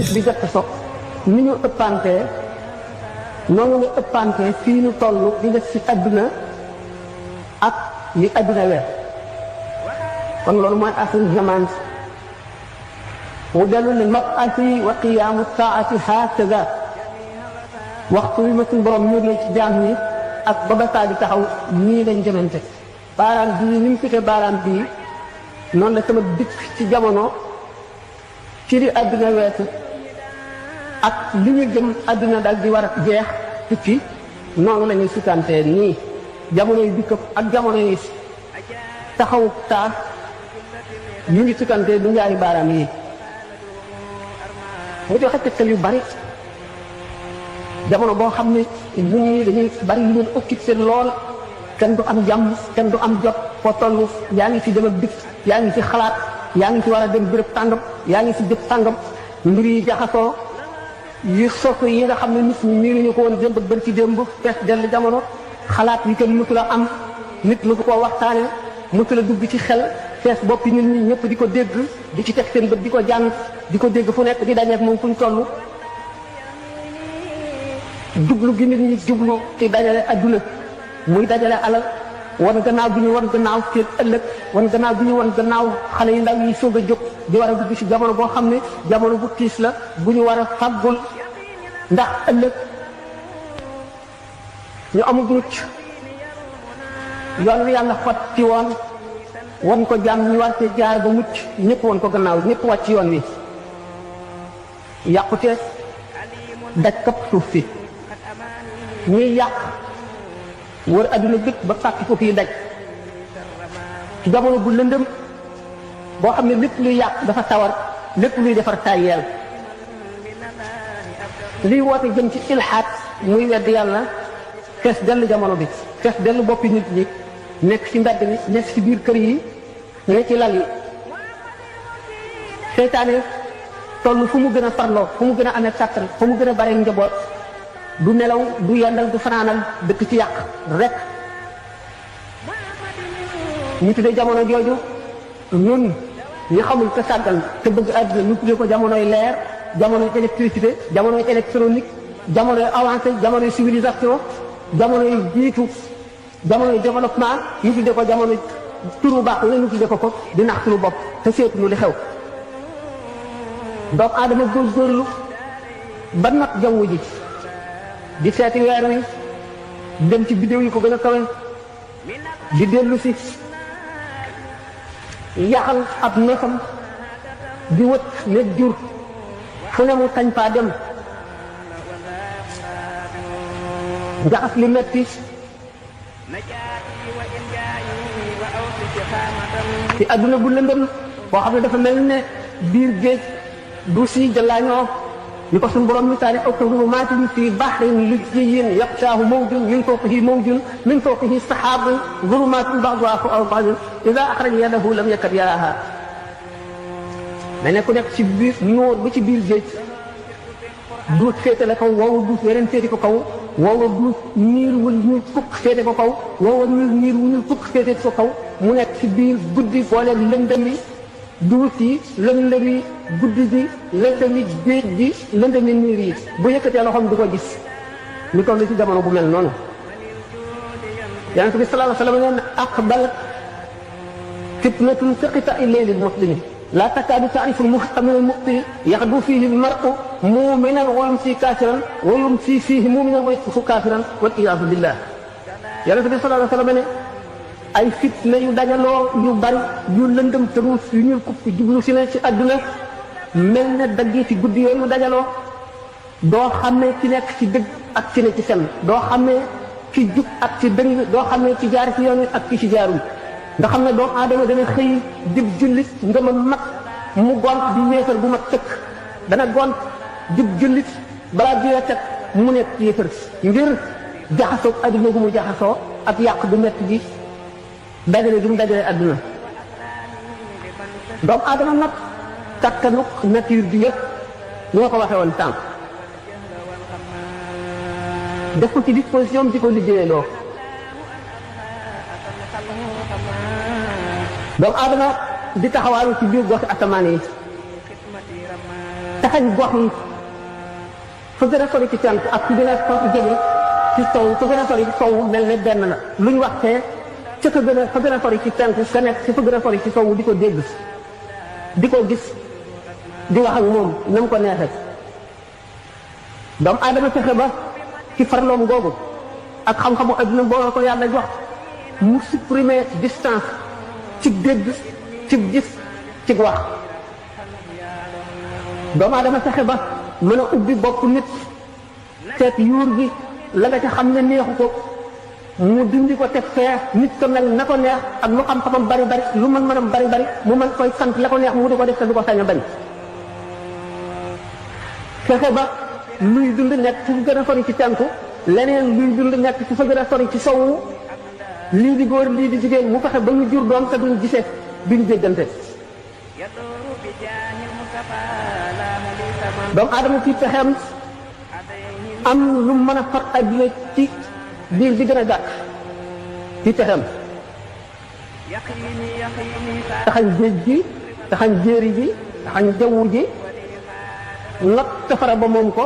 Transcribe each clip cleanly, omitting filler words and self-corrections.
bis bi jot so ni ñu ëppantee noonu nga ëppantee fii ñu toll di def ci adduna ak li adduna weer kon loolu mooy axiru zaman mu dellu ne mab'asi wa qiyaamu saati hakaza waxtu wi ma suñu borom ñëw ci jaam ñi ak ba ba saa di taxaw nii lañ jëmante baaraam bii ni mu fite baaraam bii noonu la sama dikk ci jamono ci li adduna weesu ak li ñu jëm adduna dal di war a jeex tukki noonu la ñuy sutantee nii jamono yi dikk ak jamono yi taxaw taas ñu ngi sutantee du ñaari baaraam yi mu joxe tegtal yu bari jamono boo xam ne nit ñi dañuy bari lu leen occupé lool kenn du am jàmm kenn du am jot foo toll yaa ngi ci dem ak dikk yaa ngi ci xalaat yaa ngi ci war a dem béréb tàngam yaa ngi ci jëf tàngam mbir yi jaxasoo yu sopp yi nga xam ne nit ñi nii ñu ko woon démb ak bër ci démb fees dell jamono xalaat yi kenn mësu la am nit mësu koo waxtaane mësu la dugg ci xel fees boppi nit ñi ñëpp di ko dégg di ci teg seen bët di ko jàng di ko dégg fu nekk di dajeek moom fuñ toll jublu gi nit ñi jublu ci dajale adduna muy dajale alal wan gannaaw bi ñu wan gannaaw seen ëllëg wan gannaaw bi ñu wan gannaaw xale yu ndaw yi soog a jóg di war a dugg ci jamono boo xam ne jamono bu tiis la bu ñu war a fàggul ndax ëllëg ñu amul mucc yoon wi yàlla xot ci woon wan ko jàmm ñu war cee jaar ba mucc ñëpp wan ko gannaaw ñëpp wàcc yoon wi yàqute daj kapp suuf si ñuy yàq wër adduna bépp ba fàkk ko fii daj ci jamono bu lëndëm boo xam ne lépp luy yàq dafa tawar lépp luy defar tàyyeel liy woote jëm ci ilhaat muy wedd yàlla fees dell jamono bi fees dell boppi nit ñi nekk ci mbedd mi nekk ci biir kër yi nekk ci lal yi seytaane toll fu mu gën a farloo fu mu gën a amee kàttan fu mu gën a bare njaboot du nelaw du yendal du fanaanal dëkk ci yàq rek ñu tuddee jamono jooju ñun ñi xamul te sàggal te bëgg àdduna ñu tuddee ko jamonoy leer jamonoy électricité jamonoy électronique jamonoy avancé jamonoy civilisation jamonoy jiitu jamonoy développement ñu tuddee ko jamono turu baax la ñu tuddee ko di nax suñu bopp te seetuñu li xew doomu aadama góorgóorlu ba nag jaww ji di seeti weer wi dem ci bidéew yi ko gën a kawe di dellu si yaxal ab neefam di wët nekk jur fu ne mu tañ faa dem njaxas li metti ci adduna bu lëndëm boo xam ne dafa mel ne biir géej du si jëlaañoo ni ko suñu borom misaale aw ka zuluumaatin fii bahrin lujjiyyin yaxshaahu mawjun min fawqihi mawjun min fawqihi sahaabun zuluumaatun ba'duhaa fawqa ba'din izaa axraja yadahu lam yakad yaraahaa mais ne ku nekk ci biir noor ba ci biir géej duut féete la kaw woowa duut weneen féete ko kaw woowa duut niir wu ñuul fukk féete ko kaw woowa niir wu ñuul fukk féete ko kaw mu nekk ci biir guddi boole lëndëmi duut yi lëndëmi guddi gi lëndëmi géej gi lëndëmi niir yi bu yëkkatee loxoom du ko gis ñu toll ci jamono bu mel noonu yonent bi sallallahu alayhi wa sallam nee na aqbalat fitnatun ka qita'i layli muslimi laa takaadu ta'rifu al-muhta min al-mu'ti yaghdu fiihi al-mar'u mu'minan wa yumsi kaafiran wa yumsi fiihi mu'minan wa yusbihu kaafiran wal iyaadu billah yonent bi sallallahu alayhi wa sallam ne ay fitna yu dajaloo yu bari yu lëndëm te ruus yu ñuul kukk jublu si ne ci àdduna mel ne daggi ci guddi yooyu dajaloo doo xamee ci nekk ci dëgg ak ci ne ci fen doo xamee ci jub ak ci dëng doo xamee ci jaar ci yoon ak ci ci jaarul nga xam ne doomu aadama dana xëy dib jullit nga ma mag mu gont di yéefar bu mat tëkk dana gont dib jullit balaa jiwee teg mu nekk yéefar ngir jaxasoo adduna gu mu jaxasoo ak yàq bu metti gi dajale gi mu dajale adduna doomu aadama nag kattanuk nature bi yëpp ñoo ko waxee woon tànk def ko ci disposition di ko liggéeyee loo doomu aadama di taxawaalu ci biir goxi asamaan yi taxañ gox yi fa gën a sori ci cant ak fi gën a sori jëme ci sow fa gën a sori ci sow mel ne benn la lu ñu wax fee ca fa gën a sori ci cant ka nekk ci fa gën a sori ci sow di ko dégg di ko gis di wax ak moom na mu ko neexee doomu aadama fexe ba ci farloom googu ak xam-xamu adduna boo ko yàlla jox mu supprimer distance ci dégg ci gis ci wax doomu aadama fexe ba mën a ubbi bopp nit seet yuur gi la nga ca xam ne neexu ko mu dindi ko teg fee nit ko mel na ko neex ak lu xam-xamam bari bari lu mën bari bari mu mën koy sant la ko neex mu di ko def te du ko sañ a bañ fexe ba luy dund nekk fu gën a sori ci cànku leneen luy dund nekk fu fa gën a sori ci sowu lii di góor lii di jigéen mu fexe ba ñu jur doom te duñ gisee duñ jéggante doomu aadama ci pexeem am lu mën a far adduna ci biir bi gën a gàtt ci pexeem taxañ géej gi taxañ jéeri ji taxañ jaww ji not safara ba moom ko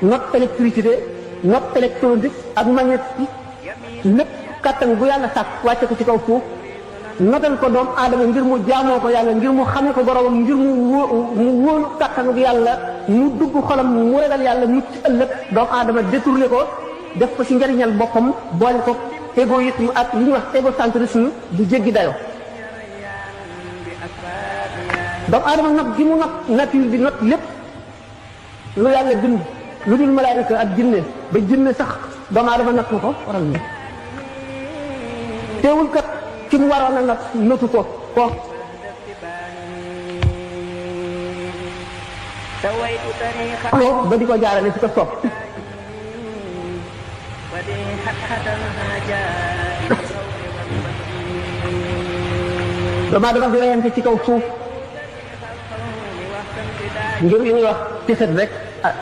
not électricité not électronique ak magnétique lépp kattan bu yàlla sàkk wàcce ko ci kaw suuf notal ko doomu aadama ngir mu jaamoo ko yàlla ngir mu xamee ko boromam ngir mu wóolu kattanu yàlla mu dugg xolam mu ragal yàlla mucc ëllëg doomu aadama détourné ko def ko ci njariñal boppam boole ko égoïsme ak li ñuy wax égocentrisme du jéggi dayo doomu aadama not gi mu not nature bi not lépp lu yàlla bind lu dul malaayika ak jinne ba jinne sax doomu aadama not na ko waral ni teewul kat ki mu waroon a not notu ko ba di ko jaarale ci ko sopp doomu aadama di reyante ci kaw suuf ngir li ñuy wax ci set rek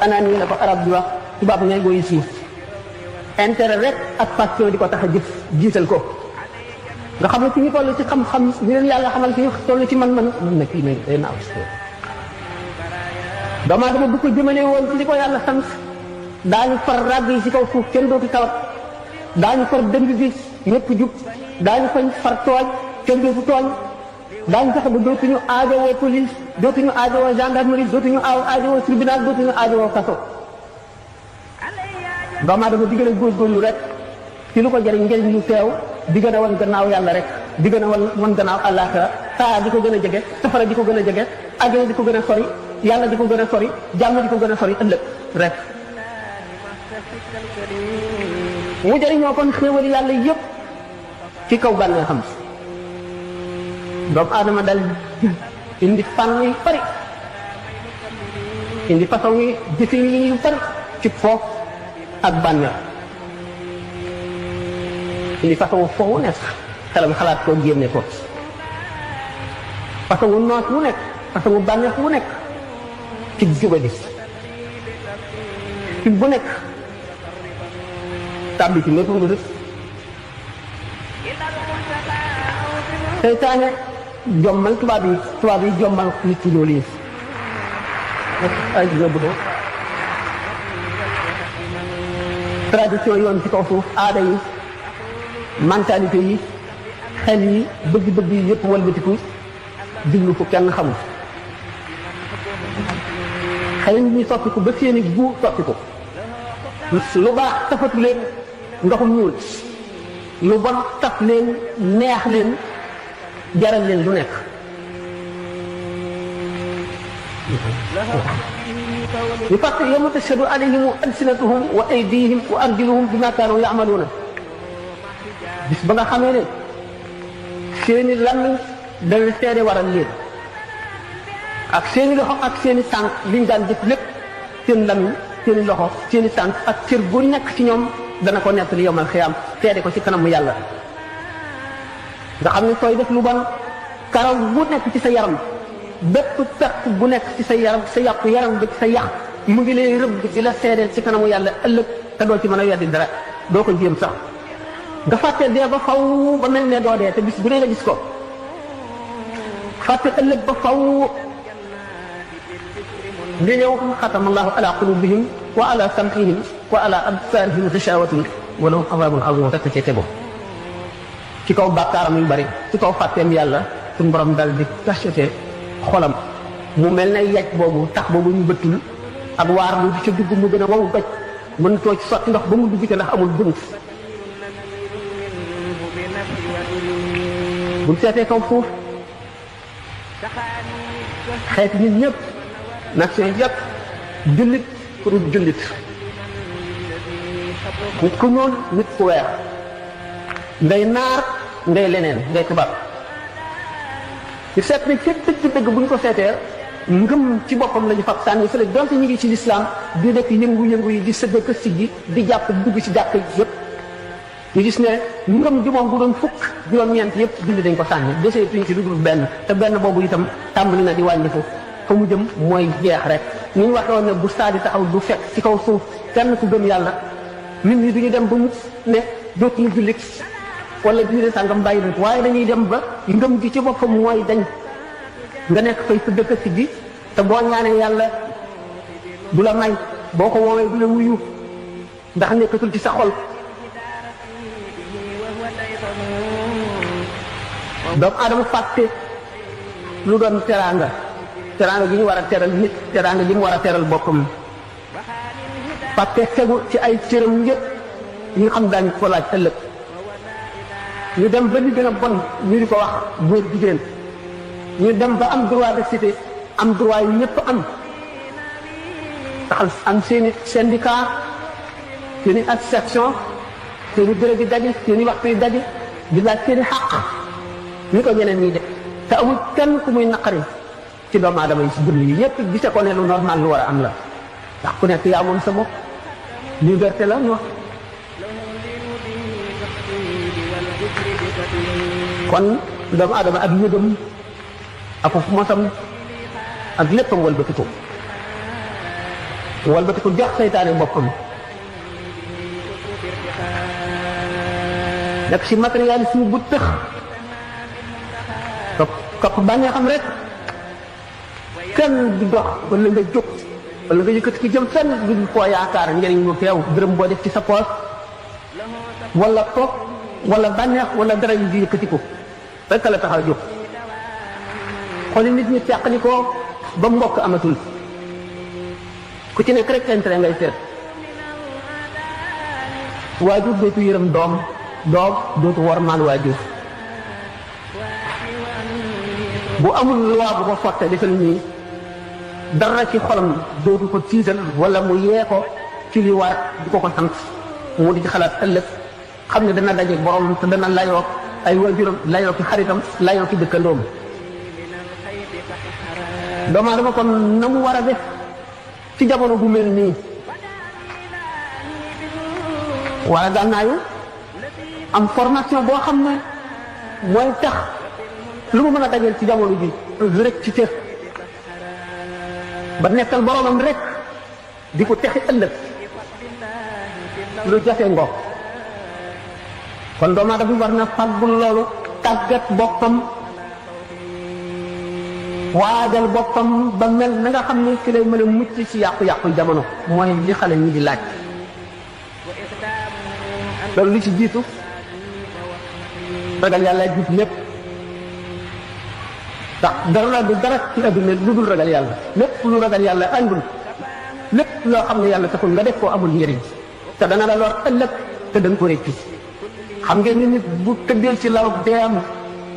anaan yi la ko arab di wax tubaab ngay goyi suuf intérêt rek ak passion di ko tax a jëf jiital ko nga xam ne ci ñu toll ci xam-xam ñu leen yàlla xamal ci toll ci man na kii may day naaw doomu aadama bu ko jëmale woon ci li ko yàlla sant daañu far ràgg yi ci kaw suuf kenn dootu tawat daañu far dëng gi ñëpp jub daañu fañ far tooñ kenn dootu tooñ daañu fexe ba dootuñu aajowoo police dootuñu aajowoo gendarmerie dootuñu aajowoo tribunal dootuñu aajowoo kaso doomu aadama di gën a góorgóorlu rek ci lu ko jëriñ njëriñ lu teew di gën a wan gannaaw yàlla rek di gën a wan gannaaw àllaaxira saa di ko gën a jege safara di ko gën a jege àjjana di ko gën a sori yàlla di ko gën a sori jàmm di ko gën a sori ëllëg rek mu jëriñoo kon xéewali yàlla yëpp ci kaw bànnee xam doomu aadama dal indi fànn yu bari indi façon yi jëfin yi yu bari ci foofu ak bànneex indi façon foofu nekk xelam xalaat koo génne ko façon wu noos wu nekk façon wu bànneex wu nekk ci jubadi ci bu nekk tàbbi ci mépp mbir seytaane jommal tubaab yi jommal nit ci loolu yi ay tradition yoon ci kaw suuf aada yi mentalité yi xel yi bëgg-bëgg yi yëpp walbatiku jublu fu kenn xamul xel yi ñuy soppiku ba seeni gu soppiku lu baax tafatu leen ndoxum ñuul lu bon taf leen neex leen jaral leen lu nekk ñu fàtte yawma tashhadu alayhim alsinatuhum wa aydihim wa arjuluhum bima kaanu ya'maluuna bis ba nga xamee ne seeni làmmiñ dana seede waral leen ak seeni loxo ak seeni tànk liñ daan def lépp seen làmmiñ seeni loxo seeni tànk ak cër bu nekk ci ñoom dana ko nekk li yawmal xiyaam seede ko ci kanamu yàlla nga xam ne sooy def lu bon karaw bu nekk ci sa yaram bépp perte bu nekk ci sa yaram sa yàqu yaram ba ci sa yàq mu ngi lay rëbb di la seedeel ci kanamu yàlla ëllëg te doo ci mën a weddi dara doo ko jéem sax nga fàtte dee ba faw ba mel ne doo dee te bis bu ne nga gis ko fàtte ëllëg ba faw nga ñëw xatama allahu ala qulubihim wa ala sam'ihim wa ala absarihim ghishawatun wa lahum azabun azim rek ci tego ci kaw bàkkaaram yu bari ci kaw fàtteem yàlla suñu borom dal di cacheté xolam mu mel ne yaj boobu tax boobu ñu bëttul ak waar lu ci dugg mu gën a wow goj mën too ci sotti ndox ba mu dugg ci ndax amul bunt buñ seetee kaw foofu xeeti nit ñëpp nation yëpp jullit ku dul jullit nit ku ñuul nit ku weex ngay naar ngay leneen ngay tubaab ñu seet ne fépp dëgg bu ñu ko seetee ngëm ci boppam la ñu fab sànni fële donte ñu ngi ci lislaam di nekk yëngu-yëngu yi di sëgg ak siggi di jàpp dugg ci jàkk yëpp ñu gis ne ngëm ji moom bu doon fukk juróom-ñeent yëpp dindi dañ ko sànni desee tuñ ci dugul benn te benn boobu itam tàmbali na di wàññiku fa mu jëm mooy jeex rek ni ñu waxee woon ne bu saa di taxaw du fekk ci kaw suuf kenn ku gëm yàlla nit ñi duñu dem ba mu ne dootuñu jullit wala diine sàngam bàyyi nañ waaye dañuy dem ba ngëm gi ci boppam mooy dañ nga nekk fay sa dëkk si gi te boo ñaanee yàlla du la may boo ko woowee du la wuyu ndax nekkatul ci sa xol doomu aadama fàtte lu doon teraanga gi ñu war a teral nit teraanga gi mu war a teral boppam fàtte tegu ci ay cëram yëpp yi nga xam daañu ko laaj ëllëg ñu dem ba li gën a bon ñu di ko wax góor jigéen ñu dem ba am droit de cité am droit yi ñëpp am taxal am seeni syndicat seeni association seeni bureau di daje seeni waxtu yi daje di laaj seeni xàq ñu ko ñeneen ñi def te amul kenn ku muy naqari ci doomu aadama yi si dund yi yëpp gise ko ne lu normal lu war a am la ndax ku nekk yaa moom sa bopp liberté la ñu wax kon doomu aadama ak yëgam ak mosam ak léppam walbatiku jox seytaane boppam nekk si matérialisme bu tëx topp bànnee xam rek kenn du dox wala nga jóg wala nga yëkkati ki jëm fenn du koo yaakaar njëriñ lu teew dërëm boo def ci sa poos wala toog wala bànneex wala dara yu di yëkkati ko rek la tax a jóg xooli nit ñi teqali ko ba mbokk amatul ku ci nekk rek intérêt ngay seet waajur dootu yërëm doom dootu wormaal waajur bu amul loi bu ko fotte defal nii dara ci xolam dootu ko tiital wala mu yee ko ci li war di ko sant mu di ci xalaat ëllëg xam ne dana daje borom te dana layoo ay waajuram layoo ki xaritam layoo ki dëkkandoom doomu aadama kon na mu war a def ci jamono bu mel nii wala gànnaayu am formation boo xam ne mooy tax lu mu mën a dajeel ci jamono bi rek ci cër ba nekkal boromam rek di ko texi ëllëg lu jafe ngoog kon doomu aadama war na fàggul loolu tàggat boppam waajal boppam ba mel na nga xam ne ci lay mën a mucc ci yàqu-yàqu jamono mooy li xale ñi di laaj loolu li ci jiitu ragal yàlla jiit lépp ndax dara du dara ci adduna lu dul ragal yàlla lépp lu ragal yàlla àndul lépp loo xam ne yàlla taxul nga def koo amul njëriñ te dana la lor ëllëg te danga ko réccu xam ngeen ni nit bu tëddeel ci law deem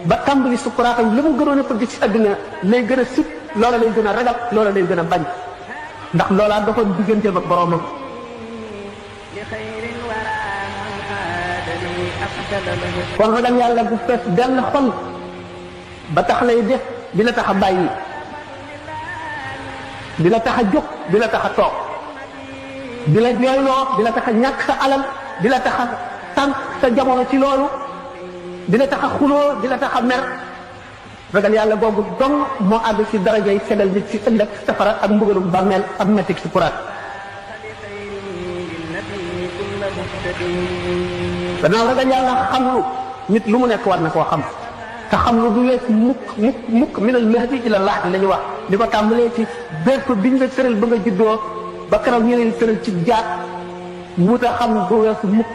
ba tàmbali sukkuraatam li mu gënoon a bëgg ci àdduna lay gën a sut loola lay gën a ragal loola lay gën a bañ ndax loolaa doxoon digganteem ak boroomam kon ragal yàlla bu fees benn xol ba tax lay def di la tax a bàyyi di la tax a jóg di la tax a toog di la jooyloo di la tax a ñàkk sa alal di la tax a tànk sa jamono ci loolu di la tax a xuloo di la tax a mer ragal yàlla boobu dong moo àgg ci darajay fegal nit ci ëllëg safara ak mbugalum bàmmeel ak mettik ci kuraat danaa ragal yàlla xam lu nit lu mu nekk war na koo xam te xam lu du wees mukk minal mahdi ila lahdi la ñu wax di ko tàmbalee ci berko biñ la tëral ba nga juddoo ba keroog ñu leen tëral ci jaat wuta xam du weesu mukk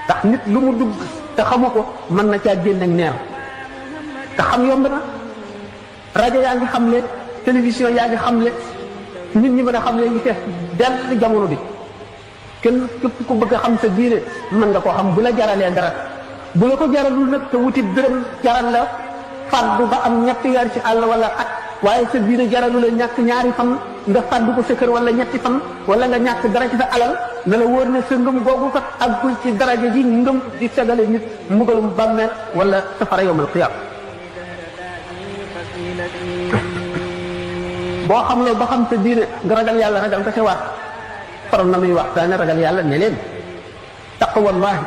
ndax nit lu mu dugg te xamu ko mën na caa génn ak neew te xam yomb na rajo yaa ngi xam le télévision yaa ngi xam le nit ñi mën a xam le ñu fees dell jamono bi kenn képp ku bëgg a xam sa diine mën nga koo xam bu la jaralee dara bu la ko jaralul nag te wuti dërëm jaral la fàddu ba am ñetti weer ci àll wala at waaye sa diine jaralu la ñàkk ñaari fan nga fàddu ko sa kër wala ñetti fan wala nga ñàkk dara ci sa alal na la wóor ne sa ngëm googu kat àggul ci daraja ji ngëm di segale nit mbugalum bàmmeel wala safara yawmal qiyaam boo xam loolu ba xam sa diine nga ragal yàlla ragal ko ca war faral na muy waxtaane ragal yàlla ne leen taqwallahi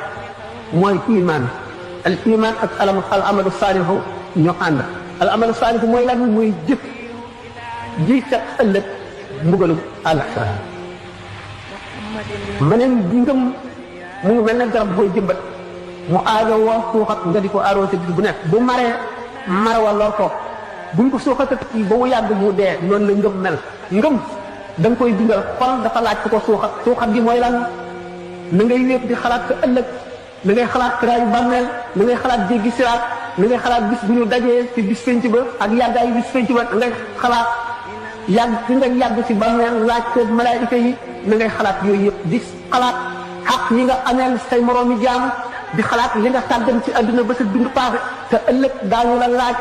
mooy iman al iman ak al amalu saalihu ñoo ànd al amalu saalihu mooy lan muy jëf ji set ëllëg mbugalum àllaxira meneen ngëm mu ngi mel ne garab booy jëmbat mu aajo woo suuxat nga di ko arrosé bis bu nekk bu maree mar wa lor ko buñ ko suuxatat ba mu yàgg mu dee noonu la ngëm mel ngëm da nga koy dundal xol dafa laaj ko suuxat gi mooy lan na ngay wéet di xalaat ko ëllëg na ngay xalaat kiraayu bàmmeel na ngay xalaat jéggi siraat na ngay xalaat bis bu ñu dajee ci bis penc ba ak yàggaayu bis penc ba na ngay xalaat yàgg fi nga yàgg ci bàmmeel laaj ko malaayika yi na ngay xalaat yooyu yëpp di xalaat xaq yi nga ameel say moroomi jaam di xalaat li nga sàggan ci àdduna ba sa dund paase te ëllëg daañu la laaj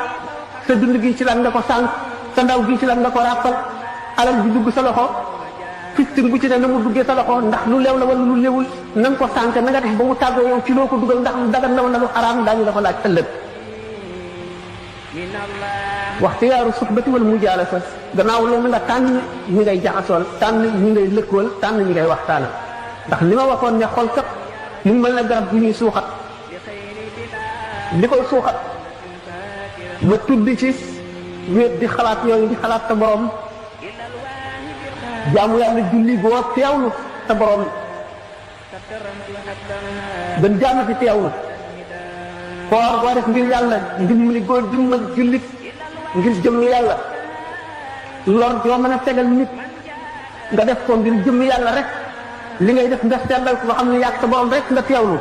sa dund gi ci lan nga ko sànq sa ndaw gi ci lan nga ko ràppal alal bi dugg sa loxo fistin bu ci ne na mu duggee sa loxo ndax lu leew la wala lu leewul na nga ko sànq na nga def ba mu tàggoo yow ci loo ko dugal ndax lu dagan na wala lu xaraam daañu la ko laaj ëllëg waxtiyaaru suxbati wal mujaalasa gannaaw loolu nga tànn ñi ngay jaxasool tànn ñi ngay lëkkool tànn ñi ngay waxtaana ndax li ma waxoon ne xol kat mu mel ne garab gi ñuy suuxat li koy suuxat ma tudd ci wéet di xalaat yooyu di xalaat sa borom jaamu yàlla julli boo teewlu sa borom gën jaamu fi teewlu koor boo def ngir yàlla ndimbali góor dimbal jullit ngir jëm yàlla lor yoo mën a tegal nit nga def ko ngir jëm yàlla rek li ngay def nga sellal ko xam ne yàgg sa borom rek nga teewlu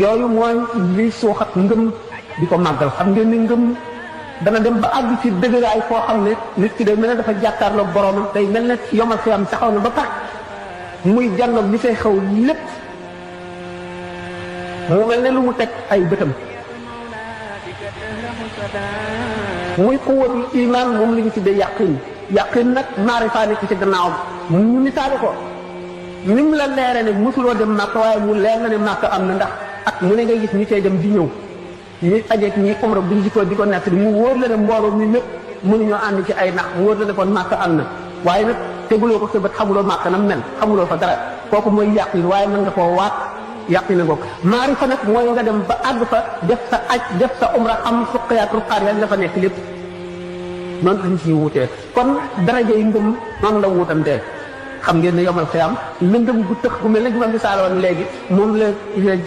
yooyu mooy li suuxat ngëm di ko màggal xam ngeen ni ngëm dana dem ba àgg ci dëgëraay foo xam ne nit ki day mel ne dafa jàkkaarloog boromam day mel ne yomal fi am taxaw na ba pare muy jànnoog li fay xew lépp mu mel ne lu mu teg ay bëtam muy quwwatul iman moom li ñu tuddee yaqin nag maarifa nekk ci gannaawam ñu misaale ko ni mu la leere ne mosuloo dem màkk waaye mu leer na ne màkk am na ndax at mu ne ngay gis ñi cay dem di ñëw ñi ajeeg ñi umra buñ jikoo di ko nett mu wóor la ne mbooloo mi lépp mënuñoo ànd ci ay nax mu wóor la ne kon màkk am na waaye nag teguloo ko sa bët xamuloo màkk na mel xamuloo fa dara kooku mooy yaqin waaye mën nga koo waat yaqin na ngoog maarifa nag mooy nga dem ba àgg fa def sa aj def sa umra am suqayaat ruqaar ya nga fa nekk lépp noonu lañ ciy wuutee kon daraja yi ngëm noonu la wuutantee xam ngeen ne yomal xiyaam lëndëm gu tëx gu mel ne gi ma misaal woon léegi moom la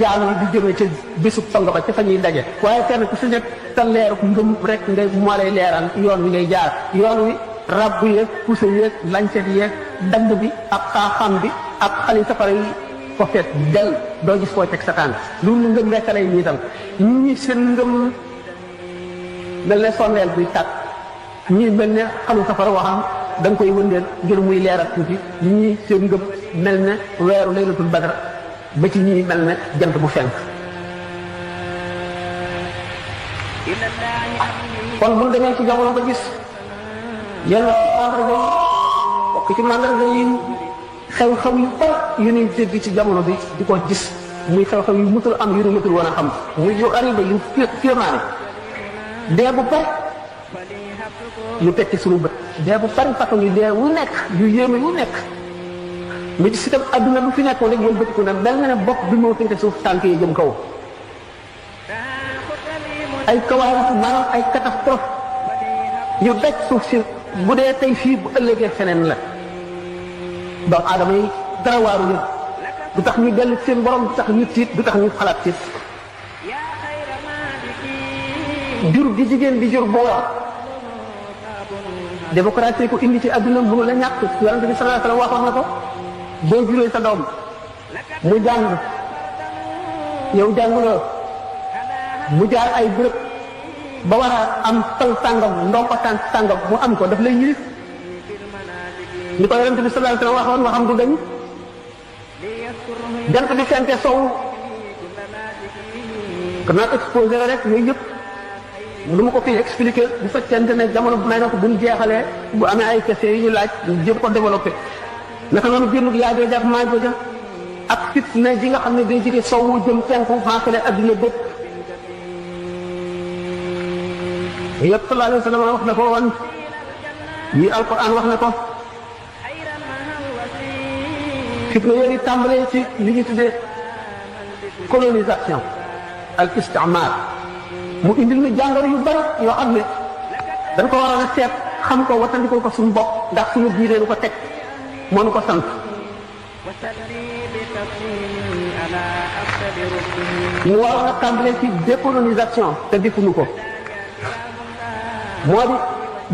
jaam yi di jëmee ca bésub song ba ca fa ñuy daje waaye kenn ku si nekk sa leeru ngëm rek ngay moo lay leeral yoon wi ngay jaar yoon wi rabb yeeg pousse yeeg lañset yeeg dagg bi ak xaaxam bi ak xali safara yi ko feet del doo gis foo teg sa tànk loolu ngëm rek lay niital ñi seen ngëm mel ne sondeel buy tàkk ñii mel ne xalu safara waxam da nga koy wëndeel ngir muy leeral tuuti ñii seen ngëm mel ne weeru laylatul badar ba ci ñii mel ne jant bu fenk kon bu demee ci jamono ba gis yenn mandarga bokk ci mandarga yi xew-xew yu bari yu ñuy dégg ci jamono bi di ko gis muy xew-xew yu mutul am yu ñu mutul woon a xam muy yu arriba yu firmaane dee bu bari ñu teg ci suñu bët dee bu bari façon yu dee wu nekk yu yéeme wu nekk mais ci système adduna bu fi nekkoon rek wël bëtiku ne mel na ne bopp bi moo féete suuf tànk yi jëm kaw ay kawaaratu maanaam ay catastrophe yu daj suuf si bu dee tey fii bu ëllëgee feneen la doomu aadama yi dara waaru ñu du tax ñu dellu seen borom du tax ñu tiit du tax ñu xalaat tiit jur gi jigéen di jur boor démocratie ko indi ci adduna mënu la ñàkk yonent bi sallallahu alayhi wa sallam waxoon na ko boo juree sa doom mu jàng yow jànguloo mu jaar ay bërëb ba war a am tal sàngam ndongo tànk sàngam mu am ko daf lay yilif ni ko yonent bi sallallahu alayhi wa sallam waxoon waxam du dañ jant bi fente sow kon naa exposé la rek yooyu yëpp lu ma ko fii expliqué bu fekkente ne jamono may na ko buñ jeexalee bu amee ay questions yi ñu laaj ñu jéem ko développé naka noonu génnug yaa jooja ak maa jooja ak fitna ji nga xam ne day jóge sowu jëm penku faafale adduna bépp yëpp sallallahu alayhi wa sallam wax na ko woon yi alquran wax na ko fitna yooyu tàmbalee ci li ñu tuddee colonisation al istimar mu indil ñu jàngoro yu bari yoo xam ne dañ ko waroon a seet xam ko watandikoo ko suñu bopp ndax suñu diine nu ko teg moo nu ko sant mu waroon a tàmbalee ci décolonisation te defuñu ko moo di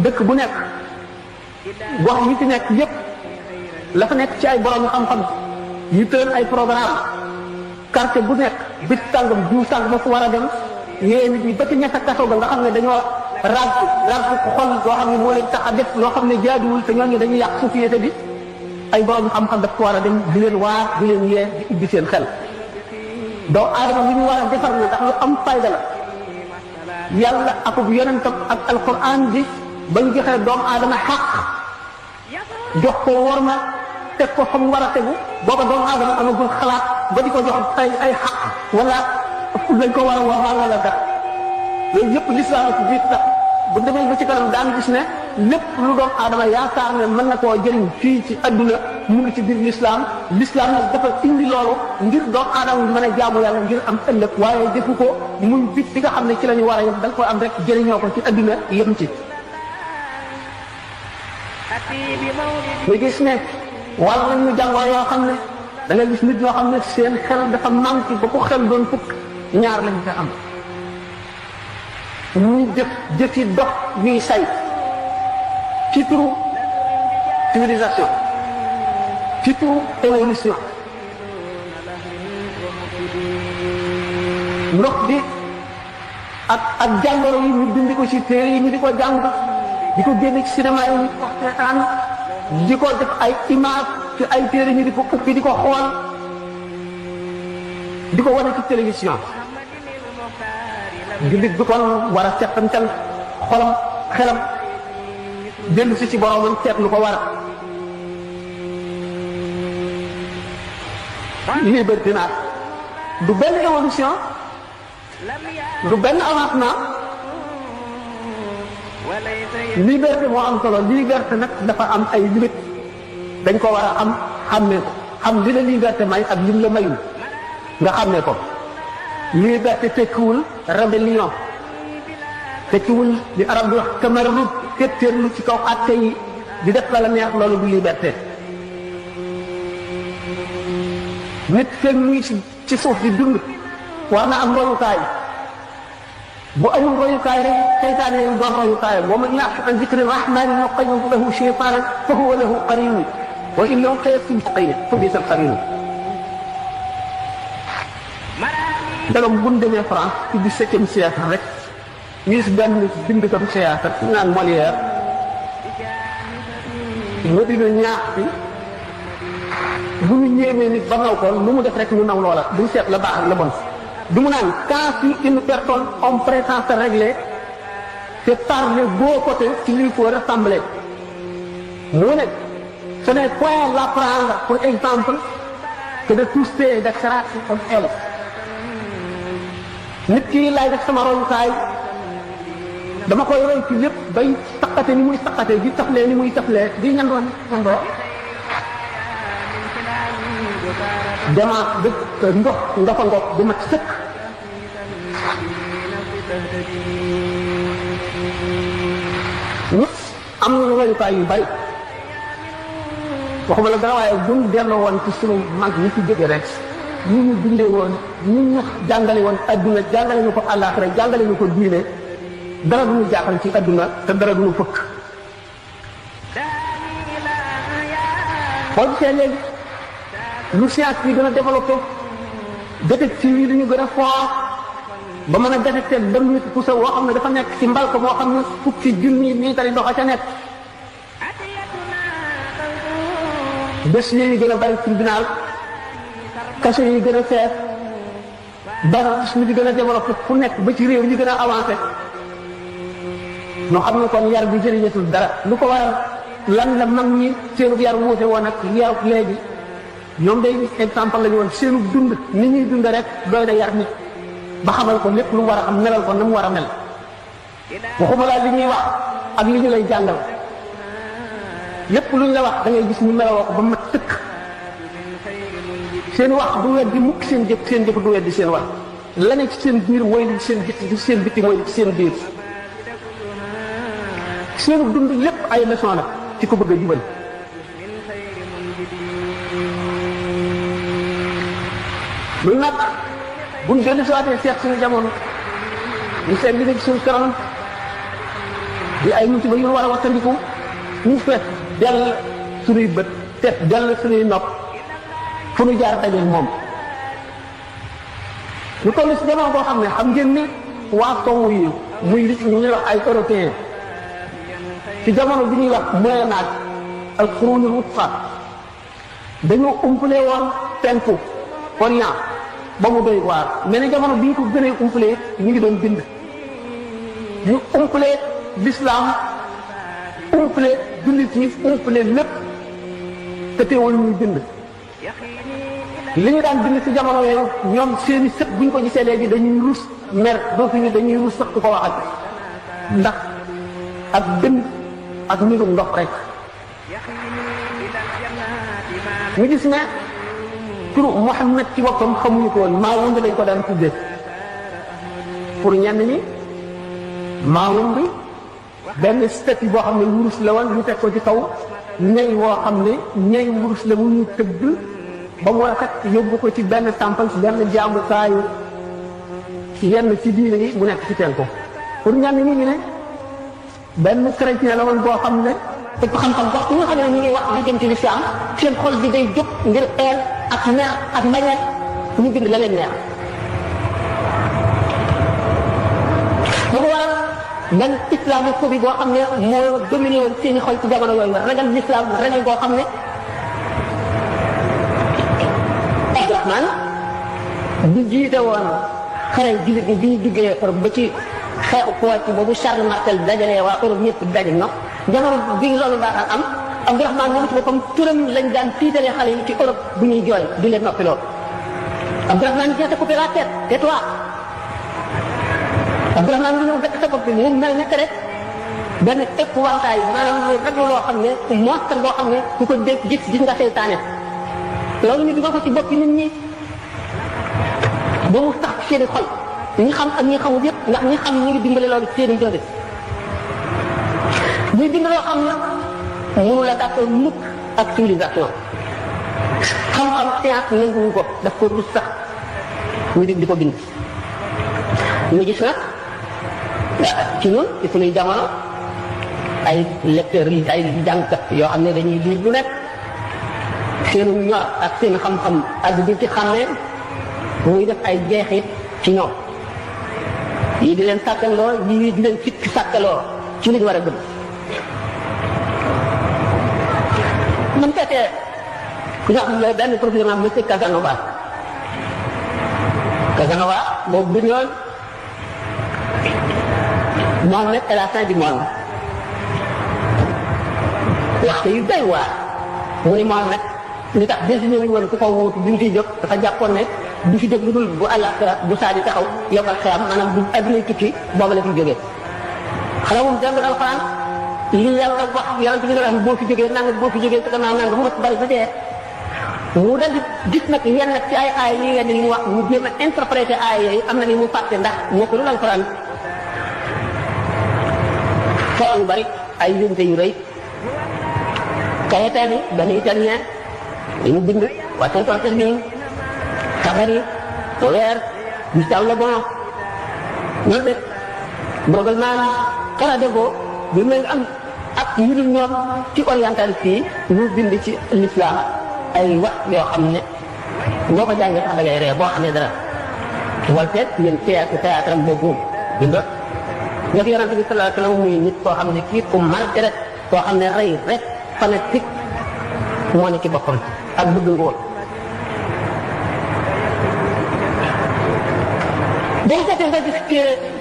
dëkk bu nekk gox yi fi nekk yépp la fa nekk ci ay borom xam-xam yu tëral ay programme quartier bu nekk bit tàngam jiw tàng ba fu war a dem yéen nit ñi ba ci ñett ak kaso ga nga xam ne dañoo ràgg xol loo xam ne moo leen tax a def loo xam ne jaaduwul te ñooñu dañuy yàq société bi ay borom xam-xam daf ko war a dem di leen waar di leen yee di ubbi seen xel doomu aadama li ñu war a defar na ndax lu am fayda la yàlla akub yonentam ak alquran bi bañ joxee doomu aadama xaq jox ko worma teg ko fa mu war a tegu booba doomu aadama amagul xalaat ba di ko jox ay xaq wala lañ ko war a wax wala dara loolu yëpp lislaam ci biir tax bu demee ba ci kanam daan gis ne lépp lu doomu aadama yaakaar ne mën na koo jëriñ fii ci adduna mu ngi ci biir lislaam nag dafa indi loolu ngir doomu aadama mën a jaamu yàlla ngir am ëllëg waaye defu ko muy bit bi nga xam ne ci la ñu war a yem da nga koy am rek jëriñoo ko ci adduna yem ci nga gis ne wàll nañ ñu jàngoro yoo xam ne da nga gis nit ñoo xam ne seen xel dafa manqué ba ko xel doon fukk ñaar lañ ko am ñuy jëfi dox ñuy say ci turu civilisation ci turu évolution ndox bi ak jàngoro yi ñu dindi ko ci téere yi ñu di ko jàng di ko génne ci cinéma yi ñu ko seetaan di ko def ay image ci ay téere ñu di ko uppi di ko xool di ko wane ci télévision jullit bi kon war a settantal xolam xelam dellu si ci boromam seet lu ko war liberté nag du benn évolution du benn avancement liberté moo am solo liberté nag dafa am ay limite dañ ko war a am xàmmee ko xam li la liberté may ak lim la mayul nga xàmmee ko liberté tekkiwul rébellion tekkiwul li arab di wax tamarrud féttéerlu ci kaw àtte yi di def la neex loolu du liberté nit fekk mu ngi ci suuf di dund war na am royukaay bu amul royukaay rek seytaane yi doon royukaayam wa man ya'shu an zikri rahmani nuqayyid lahu shaytanan fa huwa lahu qarin wa innahu qayyim fa bi'sa al-qarin dagam bu ñu demee France ci 17e siècle rek ñu gis benn bindkatu théâtre naan Molière moo dina ñaax bi bu ñu ñéemee nit ba naw ko lu mu def rek ñu naw loola duñ seet la baax ak la bon du mu naan quand si une personne on prétend se régler c'est par les beaux côtés qu'il lui faut ressembler mu ne ce n'est point l'apprendre pour exemple que de tousser et de cracher comme elle nit kii laay def sama royukaay dama koy roy ci lépp bay taqate ni muy taqate di taflee ni muy taflee di ñandoo dama dëkk ndox ndoxa ngoog bu mat sëkk am na royukaay yu bari waxuma la dara waaye buñ delloo woon ci sunu mag ñi ci jóge rek ñu ñu dundee woon ñu ñu jàngale woon adduna jàngale ñu ko àllaaxira jàngale ñu ko diine dara du ñu jaaxal ci adduna te dara du ñu fëkk boo gisee léegi lu science bi gën a développé détective yi dañu gën a fort ba mën a détecté dem nit pousa woo xam ne dafa nekk ci mbalka moo xam ne fukki junni liitari ndox a ca nekk bés yi gën a bari tribunal kaso yi gën a fees dara suñu di gën a développé fu nekk ba ci réew yi gën a avancé ñoo xam ne kon yar bi jëriñatul dara lu ko waral lan la mag ñi seenu yar wuute woon ak yar léegi ñoom day exemple la ñu woon seenu dund ni ñuy dund rek doy na yar nit ba xamal ko lépp lu mu war a am melal ko na mu war a mel waxuma laa li ñuy wax ak li ñu lay jàngal lépp lu ñu la wax da ngay gis ñu melawoo ko ba mat tëkk seen wax du weddi mukk seen jëf du weddi seen wax la ne ci seen biir mooy li ci seen bitti li ci seen bitti mooy li ci seen biir seenu dund lépp ay leçon la ci ko bëgg a jubal lu nag buñ dellu siwaatee seet suñu jamono ñu seet li nekk suñu kanam di ay musiba yu war a wattandiku ñu feet dell suñuy bët teet dell suñuy nopp fu nu jaar dajeeg moom ñu toll si jamono boo xam ne xam ngeen ne waa sowu yi muy li ñuy wax ay européen ci jamono bi ñuy wax Moyen Âge al qurunul wusta dañoo umpale woon penku Orient ba mu doy waar mais ne jamono bi ñu ko gënee umpalee ñu ngi doon bind ñu umpalee l'islam umpalee jullit ñi umpalee lépp te teewul ñuy bind li ñu daan bind ci jamono yooyu ñoom seeni sët bu ñu ko gisee léegi dañuy rus mer dootuñu dañuy rus sax ko waxat ndax ak bind ak mbirum ndox rek ñu gis ne turu Muhammad ci boppam xamuñu ko woon Maawun lañ ko daan tuddee pour ñenn ñi Maawun bi benn statue boo xam ne wurus la woon ñu teg ko ci kaw ñay woo xam ne ñay wurus la mu ñu tëgg ba mu rafet yóbbu ko ci benn temple ci benn jaamukaayu yenn ci diine yi mu nekk ci teen ko pour ñenn ñi ñu ne benn chrétien la woon boo xam ne ëpp xam-xam wax ñi nga xam ne ñu ngi wax li jëm ci lislaam seen xol bi day jóg ngir eel ak neex ak mbañeel ñu bind la leen neex lu ko waral benn islamophobie boo xam ne moo dominé woon seen i xol ci jamono yooyu ragal l'islam ragal boo xam ne Abdourahmane bu jiite woon xare jullit ñi bi ñu duggee Europe ba ci xeexu Poitiers boobu Charles Martel dajalee waa Europe ñëpp daje na jamono bi loolu baaxal am Abdourahmane moom ci boppam turam lañ daan tiitalee xale yi ci Europe bu ñuy jooy di leen noppi lool Abdourahmane vient te couper la tête tais-toi Abdourahmane bi ñëw fekk sa bopp bi mu mel nekk rek benn épouvantail maanaam rek loo xam ne monstre boo xam ne ku ko dégg gis nga seytaane loolu ñu dugal ko ci bopp nit ñi ba mu tax seeni xol ñi xam ak ñi xamul yëpp ndax ñi xam ñu ngi dimbale loolu seeni dund muy bind loo xam ne mënu la d'accord mukk ak civilisation xam-xam science nanguwuñ ko daf ko rus sax ñu di ko bind ñu gis nag ci ñun ci suñuy jamono ay lecteurs yi ay jàngkat yoo xam ne dañuy liir lu nekk seenu ñor ak seen xam-xam ak di ci xam ne muy def ay jeexit ci ñoom yii di leen sàkkaloo yii di leen fikki sàkkaloo ci li ñu war a gëm man fekkee ku ñu xam ne benn professeur am monsieur Casanova boobu bi ñoon Mohamed et la fin du monde waxte yu doy waar mu ne Mohamed li tax désigné wuñu woon ku ko wuutu bi mu fiy jóg dafa jàppoon ne du fi jóg lu dul bu àllaaxira bu saa di taxaw yokkal xiyam maanaam bu addunay tukki booba la fi jógee xanaa moom jàng alxuraan li yàlla wax yàlla bi nga wax boo fi jógee nanga boo fi jógee te gannaaw nanga mu bari ba dee mu dal di gis nag yenn ci ay aay yi yenn li mu wax mu jéem a interpréter aay yooyu am na ni mu fàtte ndax moo ko lu alxuraan foo yu bari ay yónte yu rëy Cayetani benn italien li mu bind Washington Irving Tabari Molière Gustave Le Bon ñoom de dogal naa xanaa déggoo bi may am ak yu dul ñoom ci orientaliste yi ñu bind ci l'islam ay wax yoo xam ne boo ko jàngee sax da ngay ree boo xam ne dara Walteer yéen théâtre am boobu bind nga fi yonente bi sallallahu alayhi wa sallam muy nit koo xam ne kii ku marqué rek koo xam ne rey rek fanatique moo ne ci boppam ak bëgg ngóor day seetee nga gis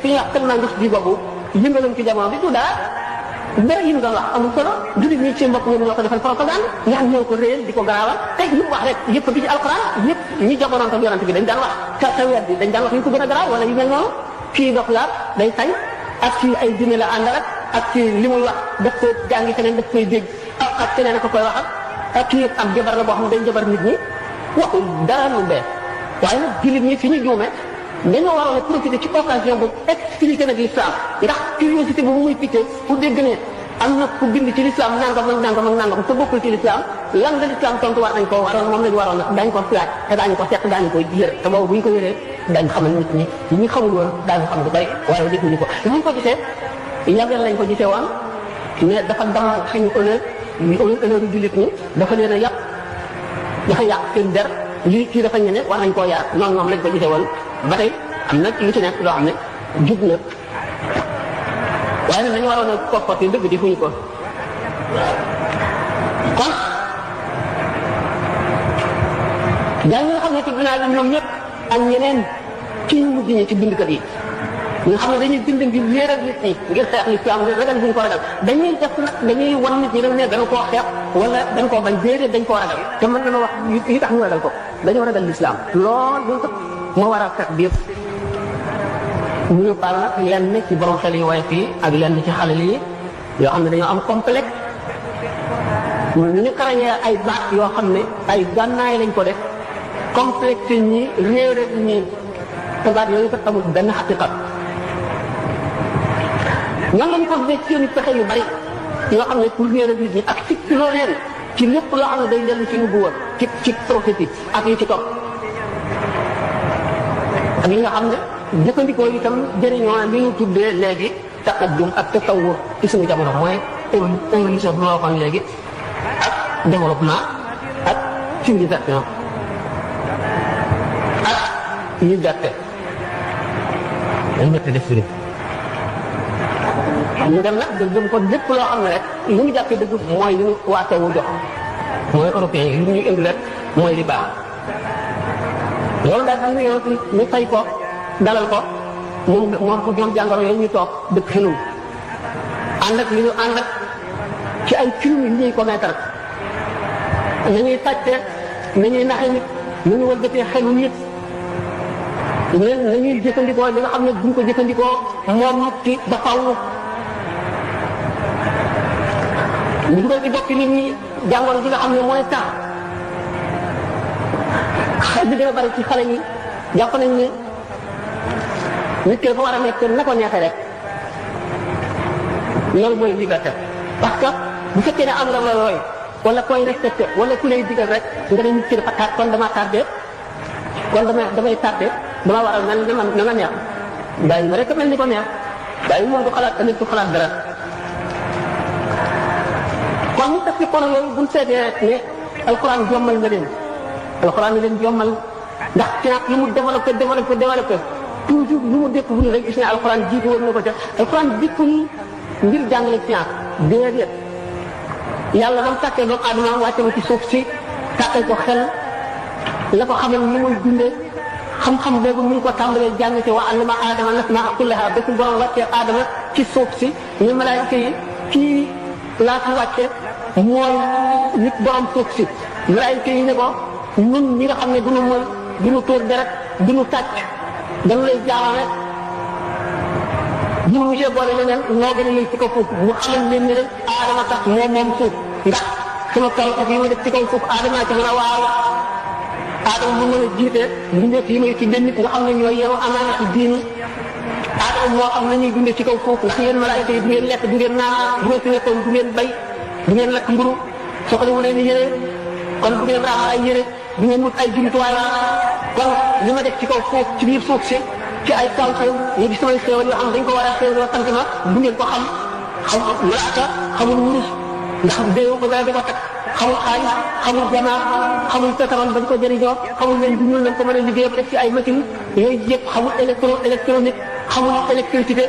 fi ñu wax tellement gis bi boobu yëngaloon ci jamono bi du dara dara yi mu doon wax amul solo jullit ñi ci mbokk ñoom ñoo ko defal propagande nga xam ñoo ko réel di ko garaawal tey lu mu wax rek yëpp bi ci alxuraan yëpp ñi jamonoon ak yonente bi dañ daan wax sa weer bi dañ daan wax yu ko gën a garaaw wala yu mel noonu kii dox laat day sañ ak ci ay dina la àndal ak ci li muy wax daf ko jàngi keneen daf koy dégg ak keneen ko koy waxal ak kii am jabar la boo xam ne day jabar nit ñi waxul dara lu bees waaye nag jullit ñi fi ñu juume dañoo waroon a profiter ci occasion boobu expliquer nag l'islam ndax curiosité boobu muy piqué pour dégg ne am na ku bind ci l'islam nangam ak nangam ak nangam te bokkul ci l'islam lan la l'islam tontu war nañ ko waroon moom lañu waroon a dañ ko laaj te daañu ko seet daañu ko yëre te boobu bu ñu ko yëree dañ xamal nit ñi ñi xamul woon daañu xam lu bari waaye defuñu ko ñu ko gisee yàggal lañ ko gisee woon mais dafa dam xañu honneur jullit ñi dafa leen a yàq dafa yàq seen der lii kii dafa ñene war nañ koo yaar noonu moom lañ ko gisee woon ba tey am na lu ci nekk loo xam ne jub na waaye nag dañu waroon a comporter dëgg di fuñu ko kon gaa ñi nga xam ne ci ginnaaw bi ñoom ñëpp ak ñeneen ci ñu mujj ñi ci bindkat yi nga xam ne dañuy bind ngir leeral nit ñi ngir xeex l'islam ngir ragal buñ ko ragal dañuy def nag dañuy wan nit ñi dañ ne dañ koo xeex wala dañ koo bañ déedéet dañ koo ragal te mën nañoo wax yi tax ñu ragal ko dañoo ragal l'islam lool bu moo war a fekk bi yëpp ñu ñu baal nag lenn ci borom xel yi waaye fii ak lenn ci xale yi yoo xam ne dañoo am complexe ñu karañee ay baat yoo xam ne ay gànnaay lañ ko def complexe ñi réere ñi te baat yooyu kat amul benn xaqiqa ñoom lañ ko def seen pexe yu bari yoo xam ne pour réere nit ñi ak sikki loo leen ci lépp loo xam ne day dellu ci nubuwa ci prophétie ak yi ci topp ak li nga xam ne jëfandikoo itam jëriñoo li ñu tuddee léegi taqaddum ak tasawur ci suñu jamono mooy évolution bi ma waxoon léegi ak développement ak civilisation ak liberté dañ ñett def fi ñu dem nag gëm ko lépp loo xam ne rek li ñu jàppee dëgg mooy li ñu waatewu jox mooy européen yi li ñu indi rek mooy li baax loolu daal am na yoon ñu fay ko dalal ko moom jàngoro yooyu ñu toog dëkk xelum ànd ak li ñu ànd ak ci ay crimes yi ñuy commettre nañuy sàcce nañuy naxe nit nañu wëlbatee xelu nit nañuy jëfandikoo li nga xam ne duñ ko jëfandikoo moom nit ki ba faw ñu dugal ci bokki nit ñi jàngoro ji nga xam ne mooy tax xel bi gën a bari ci xale yi jàpp nañ ne nit ki dafa war a nekk na ko neexee rek loolu mooy liberté parce que bu fekkee ne am nga la looy wala koy respecté wala ku lay digal rek nga ne nit ki dafa taat kon dama tardé kon damay tardé dama war a mel na ma neex bàyyi ma rek mel ni ko neex bàyyi moom du xalaat tamit du xalaat dara kon ñu def ci kono yooyu buñ seetee ne alxuraan jommal nga leen alxuraan leen jommal ndax science lu mu développé toujours lu mu découvrir rek gis ne alxuraan jiitu woon na ko ca alxuraan dikkul ngir jàngale science déedéet yàlla dam tàkkee doomu aadama wàcce ma ci suuf si tàkkal ko xel la ko xamal ni muy dundee xam-xam boobu mu ngi ko tàmbalee jàng ci wa allama aadama al-asmaa kullahaa ba su borom wàccee aadama ci suuf si ñu malaayika yi kii laa fi wàcce mooy nit borom suuf si malaayika yi ne ko ñun ñi nga xam ne duñu mën duñu tuur deret duñu tàcc dañu lay jaawale ñu monsieur boole leneen noo gën a lay ci kaw suuf mu xamal leen ne leen aadama tax moom suuf ndax sama kaw ak yi ma def ci kaw suuf aadama ci mën a waaw aadama mu mën a jiite mbindeef yi may ci benn nit nga xam ne ñooy yeewu amaana ci diin aadama moo xam ne ñuy dundee ci kaw suuf ndax yéen malaayika yi du ngeen lekk du ngeen naan bu ngeen fi nekkoon du ngeen bay du ngeen lakk mburu soxla wu leen yére kon du ngeen raax ay yére du ngeen wut ay jumtuwaay kon li ma def ci kaw suuf ci biir suuf si ci ay kaw xew ñu gis samay xewal yoo xam dañ ko war a xew sant ma bu ngeen ko xam malaaka xamul wurus ndax déew ko daal di ko takk xamul xaalis xamul jamaa xamul pétrole bañ ko jëriñoo xamul leen du ñuul lañ ko mën a liggéey def ci ay machine yooyu yëpp xamul électronique xamul électricité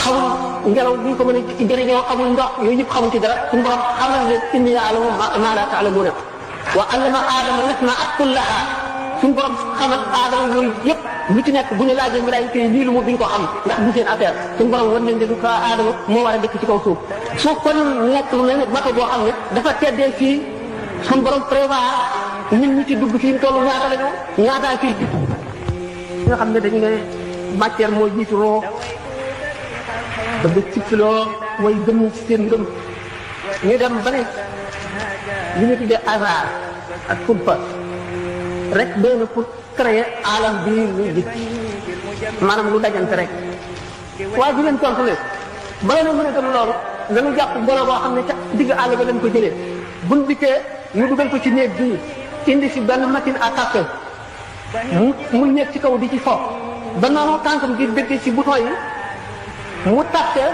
xamul ngelaw bi ñu ko mën a jëriñoo xamul ndox yooyu yëpp xamul ci dara suñu borom xamal ne inni ya'lamu maa laa ta'lamuun wa allama aadama al-asmaa'a kullaha suñu borom xamal aadama yooyu yëpp lu ci nekk bu ñu laajee mbir yi lii lu mu duñ ko xam ndax du seen affaire suñu borom war nañ ne ko aadama moo war a dëkk ci kaw suuf suuf kon nekk lu mel ne bato boo xam ne dafa teddee fii suñu borom prévoir nit ñi ci dugg fii tollu ñaata la ñu ñaataa fii nga xam ne dañu ne matière moo jiitu roo bëgg cippiloo mooy gëm ci seen ngëm ñu dem ba ne li ñu tuddee hasard ak kumpa rek doy na pour créer alam bii luy gis maanaam lu dajante rek waaye di leen tontu ne bala na mën a gëm loolu dañu jàpp golo boo xam ne ca digg àll ba lañ ko jëlee buñ dikkee ñu dugal ko ci néeg bii indi si benn machine à café mu nekk ci kaw di ci fo ba noonu tànkam gi dëggee ci bouton yi mu tàtte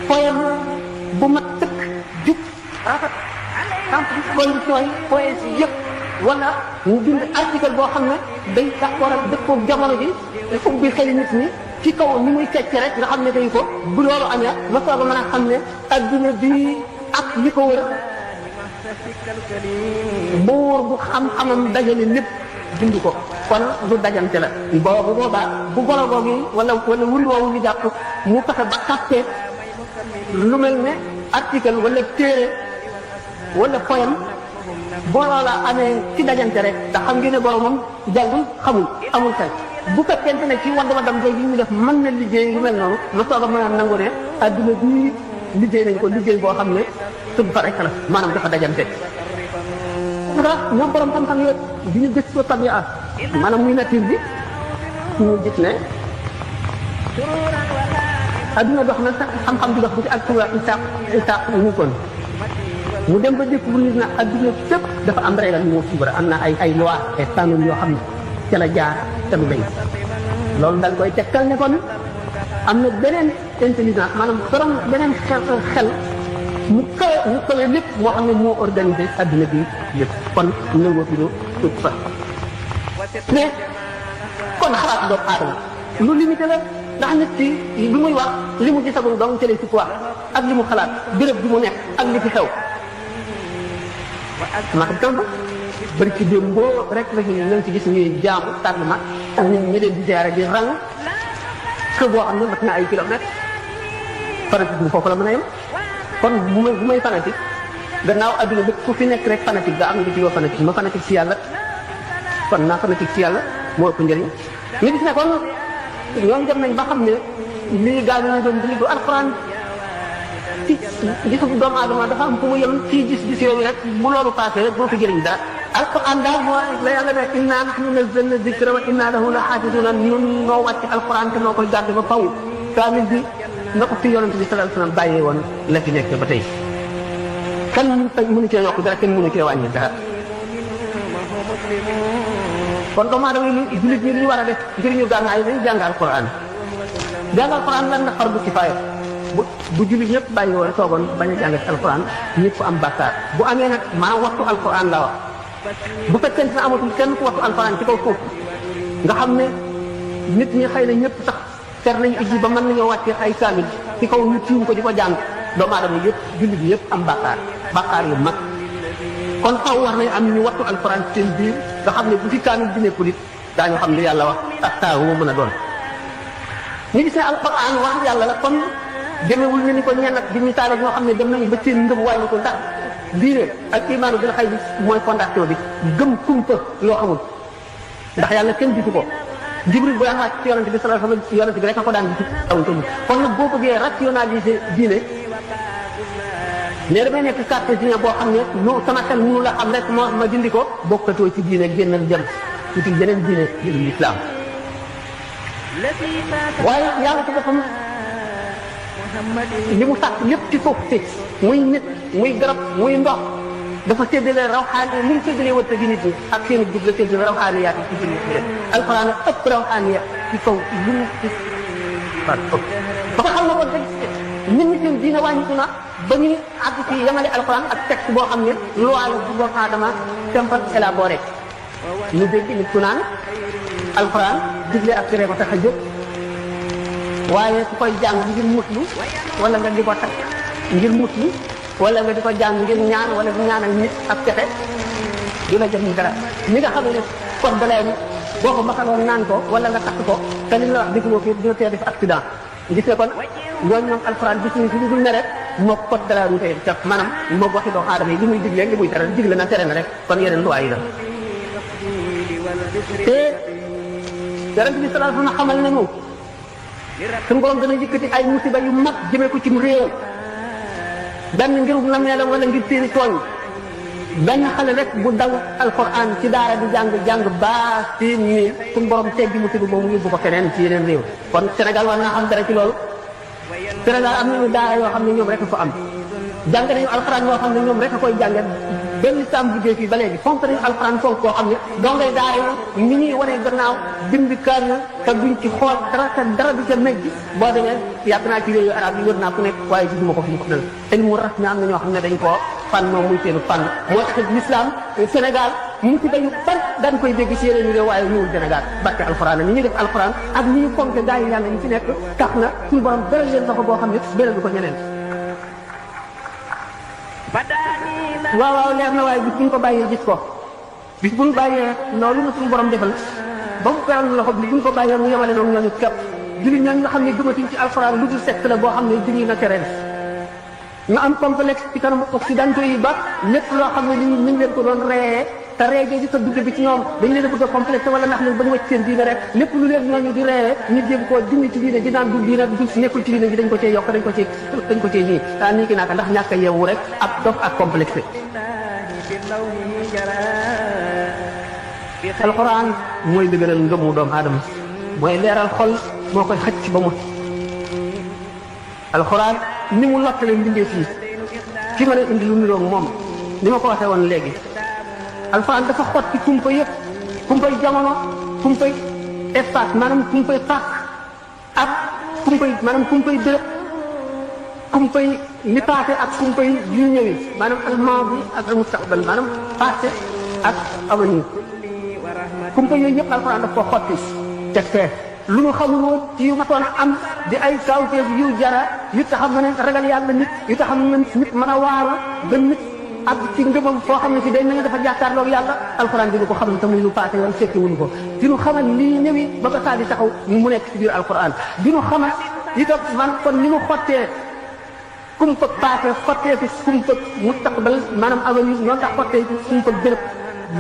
poème bu mat tëkk jub rafet tànk condition yi poésie yëpp wala ñu bind article boo xam ne day d'accord ak dëppoog jamono ji ubbi xeli nit ñi ci kaw ni muy fecc rek nga xam ne dañ ko bu loolu amee ma soog a mën a xam ne adduna bi ak li ko wër buur bu xam-xamam dajale lépp bind ko kon du dajante la boobu boobaa bu golo googu wala wuri woowu ñu jàpp mu fexe ba capté lu mel ne article wala téere wala poème boo loola amee ci dajante rek te xam ngeen ne boromam jàngul xamul amul xel bu fekkente ne ci wàllu dam doy yi ñu def mën na liggéey lu mel noonu ma soog a mën a nangu ne adduna bii liggéey nañ ko liggéey boo xam ne tudd fa rek la maanaam dafa dajante. ndax ñoom borom xam-xam yooyu bi ñu gis ko tabia maanaam muy nature bi ñu gis ne adduna dox na sax xam-xam di dox bu ci ak tuwa isaaq ñu kon mu dem ba dëkk bu nit na adduna fépp dafa am régal moo subra am na ay loi et qanun yoo xam ne ca la jaar te du dañ loolu dal koy tekkal ne kon am na beneen intelligence maanaam borom beneen xel mu kawe lépp moo xam ne moo organisé adduna bi yëpp kon nangoo fi ñu tut fa mais kon xalaat doomu aadama lu limité la ndax nit ki li muy wax li mu gisagum dong télé si quoi ak li mu xalaat béréb bi mu nekk ak li fi xew ma xam tam bari ci démb boo rek la ñu ci gis ñuy jaamu tardement ak ñu leen di ziare di rang kër boo xam ne mat na ay kilomètres fanatique bi foofu la mën a yem kon bu may fanatique gannaaw adduna bi ku fi nekk rek fanatique ga am nga ci yoo fanatique ma fanatique ci yàlla kon naa fanatique ci yàlla moo ëpp njëriñ ñu gis ne kon ñooñu dem nañ ba xam ne lii gaa yi ñu doon di du alxuraan ci gisu doomu aadama dafa am fu mu yem ci gis-gis yooyu rek bu loolu passé rek boo fi jëriñ dara alxuraan daal moo la yàlla ne innaa nahnu nazzalna dikra wa innaa lahu la xaafisuuna ñun noo wàcc alxuraan te noo koy gàdde ba faw kaamil bi na ko fi yonent bi sallallahu alayhi wasallam bàyyee woon la fi nekk ba tey kenn mënu cee yokk dara kenn mënu cee wàññi dara kon doomu aadama yi jullit ñi li ñu war a def ngir ñu gànnaay dañu jàng alxuraan lan na fardu kifaaya bu jullit ñëpp bàyyi woon toogoon bañ a jàngat alxuraan ñëpp am bàkkaar bu amee nag maa waxtu alxuraan la wax bu fekkente ne amatul kenn ku waxtu alxuraan ci kaw suuf nga xam ne nit ñi xëy na ñëpp sax ter nañu ijji ba mën nañoo wàccee ay kaamil ci kaw ñu tiim ko di ko jàng doomu aadama yëpp jullit yëpp am bàkkaar yu mag kon xaw war nañ am ñu waxtu alxuraan seen biir nga xam ne bu fi kaamil bi nekkul it daañu xam ne yàlla wax ak taawu moo mën a doon ñu gis ne alxuraan wax yàlla la kon demewul ne ni ko ñenn ak di misaale ñoo xam ne dem nañu ba seen ngëm wàññi ko ndax diine ak imaanu bil xayb bi mooy fondation bi gëm kumpa loo xamul ndax yàlla kenn gisu ko Jibril bu daan wàcc ci yonent bi sallallahu alayhi wasallam yonent bi rek a ko daan gis taw tamit kon nag boo bëggee rationaliser diine ne damay nekk cartésien boo xam ne lu sama xel mënu la xam rek moo ma dindi ko bokkatoo ci diine génnal dem uti yeneen diine jëlul lislaam waaye yàlla ci boppam li mu sàkk lépp ci suuf si muy nit muy garab muy ndox dafa séddale rawxaani ni mu séddalee wëtte gi nit ñi ak seen jub la séddale rawxaaniyaat yi ci biir nit ñi alxuraan ëpp rawxaaniyaat ci kaw lu mu ci ba nga xam ne kon nit ñi seen diina wàññiku na ba ñu àgg ci yemale alxuraan ak texte boo xam ne loi la bu doomu aadama tempat élaboré ñu dégg nit ku naan alxuraan digle ak tere ko tax a jóg waaye ku koy jàng ngir muslu wala nga di ko takk ngir muslu wala nga di ko jàng ngir ñaan wala di ñaanal nit ak texe du la jëriñ dara ñi nga xam ne code de la boo ko maxaloon naan ko wala nga takk ko te li la wax dégloo ko dina tee def accident gis nga kon ñooñu ñoom alxuraan gis nañ ci lu dul ne rek moo code de la route def maanaam moo waxi doomu aadama yi li muy digle li muy tere digle na tere na rek kon yeneen loi yi la te yonent bi sallallahu alayhi wa sallam xamal nañu suñu borom dana yëkkati ay musiba yu mag jëmee ko ci réew benn ngir na meelam wala ngir téeri tooñ benn xale rek bu daw alquran ci daara di jàng baa si nii suñu borom teggi musiba moomu yóbbu ko feneen ci yeneen réew kon Sénégal war naa xam dara ci loolu Sénégal am nañu daara yoo xam ne ñoom rek a ko am jàng nañu alquran yoo xam ne ñoom rek a koy jànge benn saam liggéey fii ba léegi fonk nañu alxuraan fonk koo xam ne dongay daara yi ni ñuy wane gannaaw bind kan te duñ ci xool dara du ca mejj boo demee yàgg naa ci réewu arab yi wër naa ku nekk waaye gisuma ko fi ñu ko dal te mu ras na am na ñoo xam ne dañ koo fànn moom muy seenu fànn moo tax l'islam Sénégal mu ci dañu ban dañ koy dégg ci yeneen réew waaye ñëwul Sénégal barke alxuraan ni ñuy def alxuraan ak ni ñu fonk gaa yi yàlla ñu ci nekk tax na suñu borom beral leen loxo boo xam ne beral du ko ñeneen waaw leer na waaye bis bu ñu ko bàyyee gis ko bis bu ñu bàyyee loolu na suñu borom defal ba mu beral loxo bis bu ñu ko bàyyee mu yemale noonu ñooñu képp jullit ñooñu nga xam ne gëmatuñ ci alxuraan lu dul secte la boo xam ne dini na tere ñu am complexe ci kanam occidentaux yi ba lépp loo xam ne ni ñu leen ko doon reyee te reegee di sa dugg bi ci ñoom dañ leen a bëgg a complexe wala ndax leen ba ñu wacc seen diine rek lépp lu leen ñooñu di reyee ñu jéem koo dindi ci diine ji naan du diine du nekkul ci diine ji dañ ko cee yokk dañ ko cee nii daa nii ki naaka ndax ñàkk a yeewu rek ak dof ak complexe alxuraan mooy dëgëral ngëmu doomu aadama mooy leeral xol moo koy xëcc ba mu alxuraan ni mu lottale mbindee fii ki mën a indi lu niroog moom ni ma ko waxee woon léegi alxuraan dafa xot ci kumpa yëpp kumpay jamono kumpay espace maanaam kumpay pàkk ak kumpay béréb kumpay li passé ak kumpay yu ñëwi maanaam almaadi ak almustaqbal maanaam passé ak avenir kumpa yooyu yëpp alxuraan daf ko xotti teg fee lu ñu xamul woon ci yu matoon a am di ay kawteef yu jara yu taxam ne ragal yàlla nit yu taxam ne nit mën a waaru ba nit ak ci ngëmam foo xam ne si day na nga dafa jàkkaarloog yàlla alxuraan dina ko xamal te muy lu passé woon fekki wuñu ko dinu xamal lii ñëwi ba ba saa di taxaw mu nekk ci biir alxuraan dinu xamal itam man kon ni mu xottee kumpa passé xottee fi kumpa mustaqbal maanaam avenir noonu tax xottee fi kumpa béréb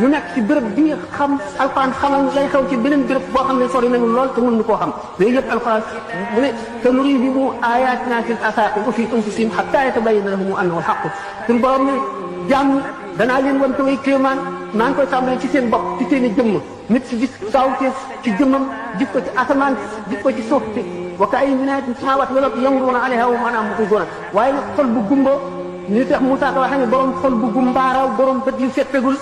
ñu nekk ci béréb bi xam alxuraan xamal lay xew ci beneen béréb boo xam ne sori nañu lool te mënuñu koo xam yooyu yëpp alxuraan mu ne sanurihim ayatina fil afaaqi wa fi anfusihim hattaa yatabayyana lahum annahu al-haqq suñu borom ne jàmm danaa leen wan samay kéemaan maa ngi koy tàmbalee ci seen bopp ci seen i jëmm nit si gis kawteef ci jëmmam gis ko ci asamaan gis ko ci suuf si wa ka'ayyin min aayatin fis samaawaati wal ardi yanzuruuna alayhaa wa maa hum mu'riduun waaye nag xol bu gumba li tax Moussa Ka waxee ne borom xol bu gumbaaraw borom bët yu settegul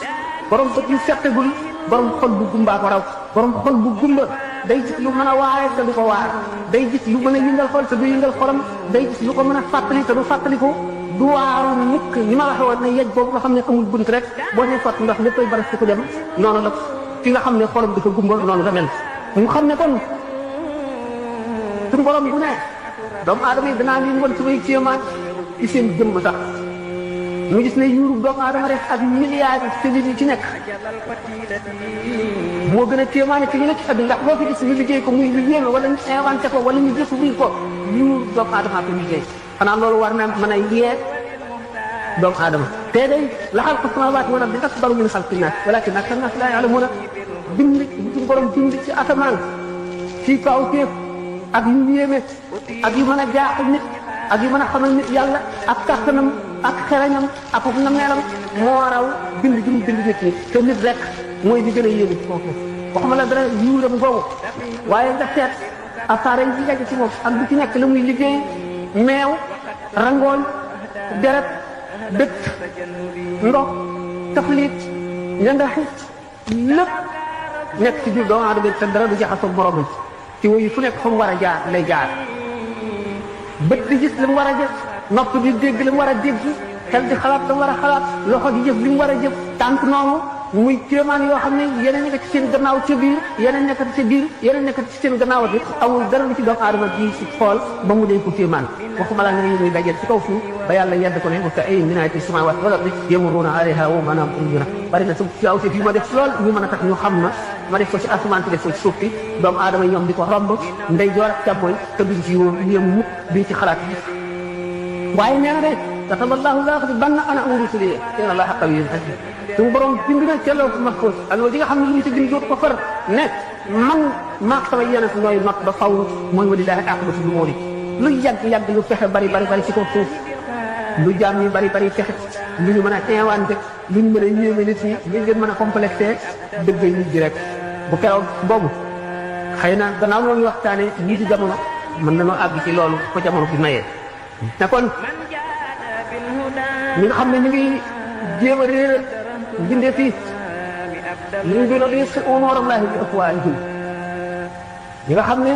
borom bët yu settegul borom xol bu gumbaa ko raw borom xol bu gumba day gis lu mën a waare te du ko waar day gis lu mën a yëngal xol te du yëngal xolam day gis lu ko mën a fàttali te du fàttaliku du waaru mukk ni ma waxee woon ne yej boobu nga xam ne amul bunt rek boo see sotti ndax léppay baras ci ko dem noonu la ki nga xam ne xolam dafa gumba noonu la mel mu xam ne kon suñu borom bu ne doomu aadama yi danaa leen wan samay kéemaan ci seen jëmm sax ñu gis ne yuuru doomu aadama rek ak milliards cellules yi ci nekk moo gën a kéemaane ci li nekk ci àdduna ndax boo fi gis ñu liggéey ko muy lu yéeme wala ñu inventé ko wala ñu découvrir ko yuuru doomu aadama ko liggéey xanaa loolu war na mën a yee doomu aadama te day la xalqu samaawaati wal ardi akbaru min xalqi naas walaakinna aktara naas laa ya'lamuun bind suñu borom bind ci asamaan ci kaw kéef ak yu yéeme ak yu mën a jaaxal nit ak yu mën a xamal nit yàlla ak kàttanam ak xereñam ak na meelam moo raw bind gi mu bind nit ñi te nit rek mooy di gën a yéeme ci kooku waxuma la dara yuuram googu waaye nga seet appareil yi yegg ci moom ak bu ci nekk la muy liggéey meew rangooñ deret dëkk ndox taflit ñandaxi lépp nekk ci biir doomu aadama te dara du jaxasoo borom ci woyu fu nekk fa mu war a jaar lay jaar bët di gis li mu war a gis nopp di dégg li mu war a dégg xel di xalaat li mu war a xalaat loxo di jëf li mu war a jëf tànk noonu muy kéemaan yoo xam ne yeneen nekk ci seen gannaaw ca biir yeneen nekk ci biir yeneen nekk ci seen gannaaw bi amul dara lu ci doomu aadama di si xool ba mu dee ko kéemaan waxuma la nga ñuy dajal ci kaw suuf ba yàlla yedd ko ne wa ka'ayyin min aayatin fis samaawaati wal ardi yamurruuna alayhaa wa hum anhaa mu'riduun bari na su ci aw fi ma def lool ñu mën a tax ñu xam ma def ko ci asamaan si def ko ci suuf si doomu aadama ñoom di ko romb ndey joor ak càmmooñ te duñ ci yëm mukk duñ ci xalaat waaye nee na de kataballaahu laa yaghlibanna ana wa rusulii inna allaaha qawiyyun aziiz suñu borom bind na ca lawhul mahfuus allo li nga xam ne lu ñu ci bind dootu ko far ne man maag sama yonent nooy not ba faw mooy walillaahi aaqibatul umuur lu yàgg lu fexe bari ci kaw suuf lu jaam yi bari fexe lu ñu mën a teewante lu ñu mën a yéeme nit ñi lu ngeen mën a complexé dëgg nit ji rek bu keroog boobu xëy na gannaaw loolu waxtaane ñii ci jamono mën nañoo àgg ci loolu ko jamono bi mayee te kon ñi nga xam ne ñu ngi jéem a réeral bindee fii ñu ngi doon di umurallaahi bi afwaahihim ñi nga xam ne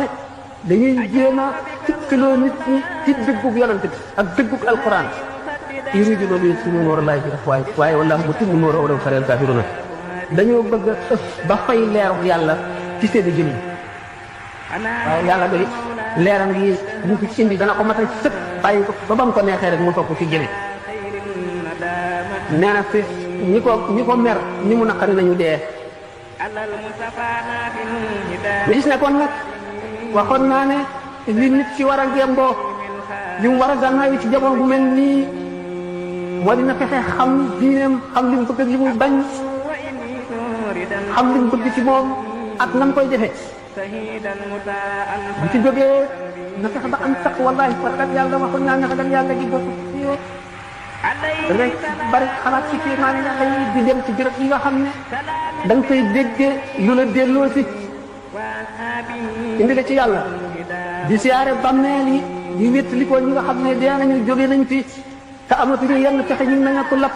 dañuy jéem a tikkaloo nit ñi ci dëggug yonent bi ak dëggug alquran yuriiduuna liyutfi'uu nuurallaahi bi afwaahihim waaye wallaahu mutimmu nuurihi walaw karihal kaafiruun dañoo bëgg a ëf ba fay leeru yàlla ci seen i jëmm waaye yàlla doy leeram yi bu ko ci indi dana ko matal sëkk bàyyi ko ba bam ko neexee rek mu toog ko fi jëlee nee na fi ñi ko mer ñi mu naqari nañu dee gis ne kon nag waxoon naa ne li nit ci war a gemboo li mu war a gànnaaw ci jamono bu mel nii moo dina fexe xam diineem xam li mu bëgg ak li muy bañ xam li mu bëgg ci moom ak nan koy defee bu ci jógee na fexe ba am sax wallaahi ragal yàlla waxoon naa ne ragal yàlla gi bokk ci yow da ngay bari xalaat ci kii maa ngi lay di dem ci béréb yi nga xam ne da nga koy déggee lu la delloo si indi la ci yàlla di siyaare bàmmeel yi di wéttali ko ñi nga xam ne dee nañu jóge nañ fi te amatuñu yenn pexe ñu nañu ko lapp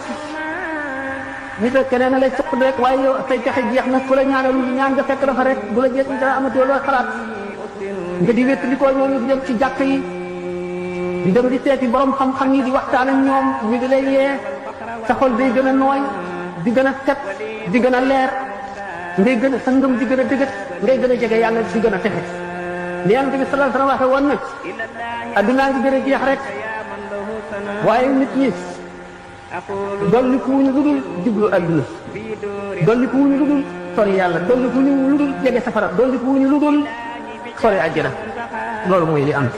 nit ak keneen lay soq rek waaye yow say pexe jeex na ku la ñaanal ñaan nga fekk dafa rek bu la jeex dara amatoo loo xalaat nga di wéttali ko ñooñu di dem ci jàkk yi di dem di seeti borom xam-xam yi di waxtaan ak ñoom ñu di lay yee sa xol day gën a nooy di gën a set di gën a leer ngay gën a sa ngëm di gën a dëgët ngay gën a jege yàlla di gën a texe li Yonent bi sallallahu alayhi wa sallam waxe woon na addunaa ngi gën a jeex rek waaye nit ñi dolli ku wuñu lu dul jublu adduna dolli ku wuñu lu dul sori yàlla dolli ku wuñu lu dul jege safara dolli ku wuñu lu dul sori àjjana loolu mooy li am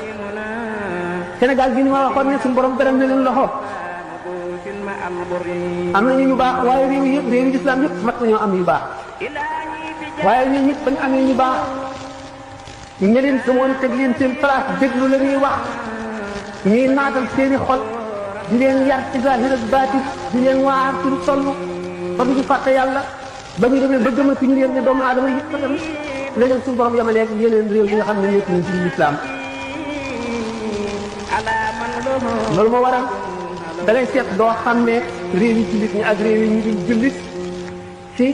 Sénégal bi ni ma waxoon ne suñu borom beral na leen loxo am nañu ñu baax waaye réew yëpp réew yi islam yëpp mat nañoo am yu baax waaye ñun ñëpp ba ñu amee ñu baax ñu leen gëmoon teg leen seen place déglu la ñuy wax ñuy naatal seeni xol di leen yar ci zaahir ak baatin di leen waar ci lu toll ba du ñu fàtte yàlla ba ñu demee ba gëmatuñu leen ne doomu aadama yëpp a dem la leen suñu borom yemaleeg yeneen réew yi nga xam ne ñëpp ñu ci islam loolu moo waral da ngay seet doo xam ne réew yi jullit ñi ak réew yi ñu dul jullit ci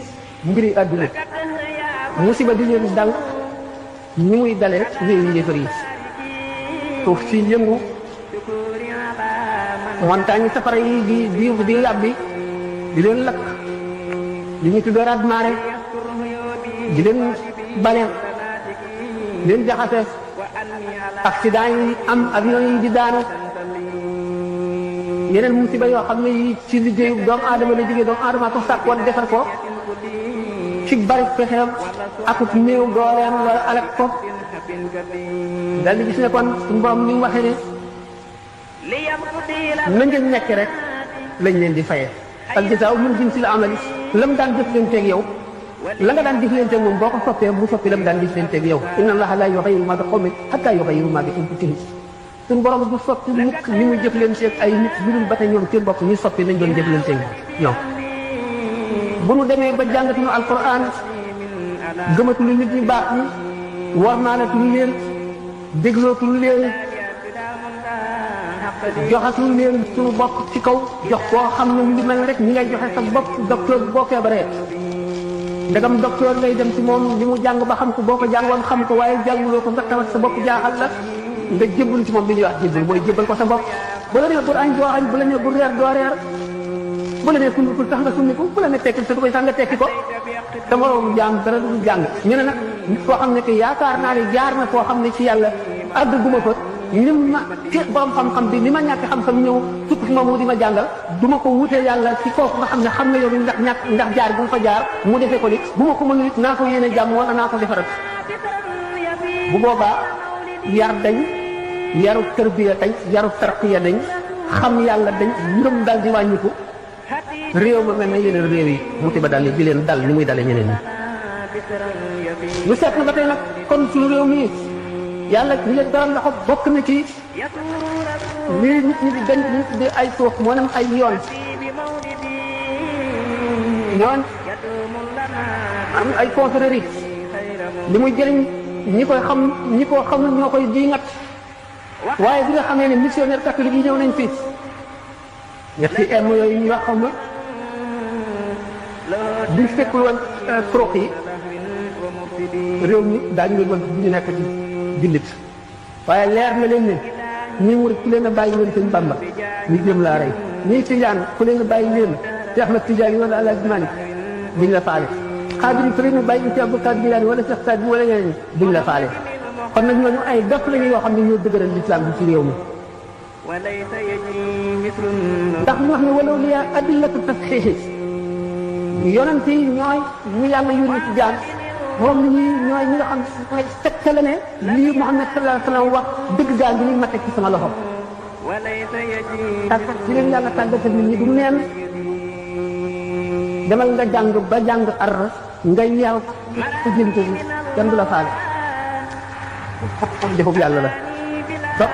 mbiri àdduna musiba di leen dal ñi muy dalee réew yi yéefar yi suuf si yëngu montagne safara yi di yàbbi di leen lakk li ñu tuddee raz-marée di leen bale di leen jaxase accident yi am avion yi di daanu yeneen musiba yoo xam ne yi ci liggéeyu doomu aadama la jógee doomu aadama ko sàkkoon defar ko ci bari pexeem akut néew dooleem wala alak ko dal di gis ne kon suñu borom ni mu waxee ne na ngeen nekk rek lañ leen di fayee al jazaa'u min jinsil amali lam daan jëf leen teeg yow la nga daan jëf leen teeg moom boo ko soppee mu soppi lam daan jëf leen teeg yow inna allaha la yughayyiru ma bi qawmin hatta yughayyiru ma bi anfusihim suñu borom du soppi mukk li muy jëf leen teeg ay nit lu dul ba tey ñoom seen bopp ñuy soppi nañ doon jëf leen teeg ñoom bu nu demee ba jàngatuñu alquran gëmatuñu nit ñi baax ñi war naa la tuñu leen déglootuñu leen joxatul leen suñu bopp ci kaw jox koo xam ne li mel rek ñi ngay joxe sa bopp docteur boo feebaree ndegam docteur ngay dem ci moom li mu jàng ba xam ko boo ko jàngoon xam ko waaye jànguloo ko nga tawat sa bopp jaaxal la nga jébbal ci moom li ñuy wax jébbal mooy jébbal ko sa bopp bu la nee bul añ doo añ bu la nee bul reer doo reer bu la nee summikul sax nga summiku bu la nee tekkil sa du koy sax nga tekki ko te moroom jàng dara du jàng ñu ne nag foo xam ne que yaakaar naa ne jaar na foo xam ne ci yàlla àgg guma fa lim ma ci borom xam-xam bi li ma ñàkk xam-xam ñëw sukk fi ma mu di ma jàngal du ma ko wutee yàlla ci kooku nga xam ne xam na yow ndax jaar bu mu fa jaar mu defee ko ni bu ma ko mënul it naa ko yéene jàmm wala naa ko defaral bu boobaa yar dañ yaru tarbiya dañ yaru tarqiya dañ xam yàlla dañ ngëm dal di wàññiku réew ma mel na yeneen réew yi musiba dal di leen dal ni muy dalee ñeneen ñi lu seet na ba tey nag kon suñu réew mi yàlla li leen dara loxo bokk na ci lii nit ñi di denc nit di ay suuf moo nem ay yoon am ay confrérie li muy jëriñ ñi koy xam ñi ko xamul ñoo koy di ngat waaye bi nga xamee ne missionnaire catholique yi ñëw nañ fii ñetti em yooyu ñuy wax xam na buñ fekkul woon troc yi réew mi daañu leen woon bu ñu nekk ci jullit waaye leer na leen ne ñii murit ku leen a bàyyi leen sëñ Bamba ñu jëm laa rey ñii tijaan ku leen a bàyyi leen Cheikh Ahmad Tidiane wala Alaaji Maalik duñ la faale xaadir yi ku leen a bàyyi ci Abdou Kadir Jilaani wala Cheikh Saad wala ñeneen duñ la faale kon nag ñooñu ay dof la yoo xam ne ñoo dëgëral lislaam bi ci réew mi ndax ñu wax ne walaw liya adillatu tasxiixi yonent yi ñooy ñu yàlla yónni ci jaan moom ñi ñooy ñi nga xam ne tegtale ne lii Muhammad sallallahu alayhi wa sallam wax dëgg gaa ngi ni ma teg ci sama loxo tàggat ci leen yàlla tàggatal nit ñi du neen demal nga jàng ba jàng ar nga yeew ko jënte bi kenn du la faale defub yàlla la donc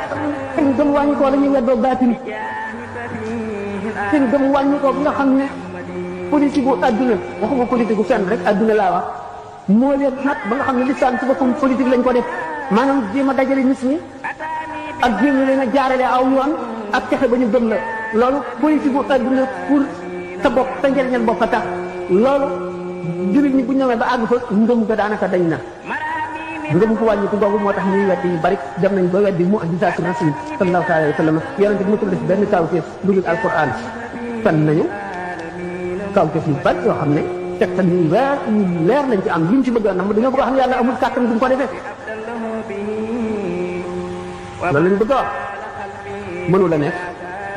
seen gëm wàññi koo la ñuy weddoo baatin seen gëm wàññi koo bi nga xam ne politique bu adduna waxuma politique bu fenn rek adduna laa wax moo leen nag ba nga xam ne lislam ci boppam politique lañ ko def maanaam jéem a dajale nit ñi ak jéem leen a jaarale aw yoon ak texe ba ñu gëm la loolu politique bu adduna pour sa bopp sa njëriñal bopp a tax loolu jullit ñi bu ñëwee ba àgg fa ngëm ga daanaka dañ na ngëm ko wàññi ko googu moo tax ñuy weddi yu bari dem nañ ba weddi mu'jizaatu rasul sallallahu alayhi wa sallam yonente bi musul def benn kawteef lu dul alquran fan nañu kawteef yu bari yoo xam ne tegtal ñu leer lañ ci am luñ ci bëgg a nam dañoo bëgg a xam ne yàlla amul kàttan duñ ko defee loolu lañ bëgg a wax mënu la nekk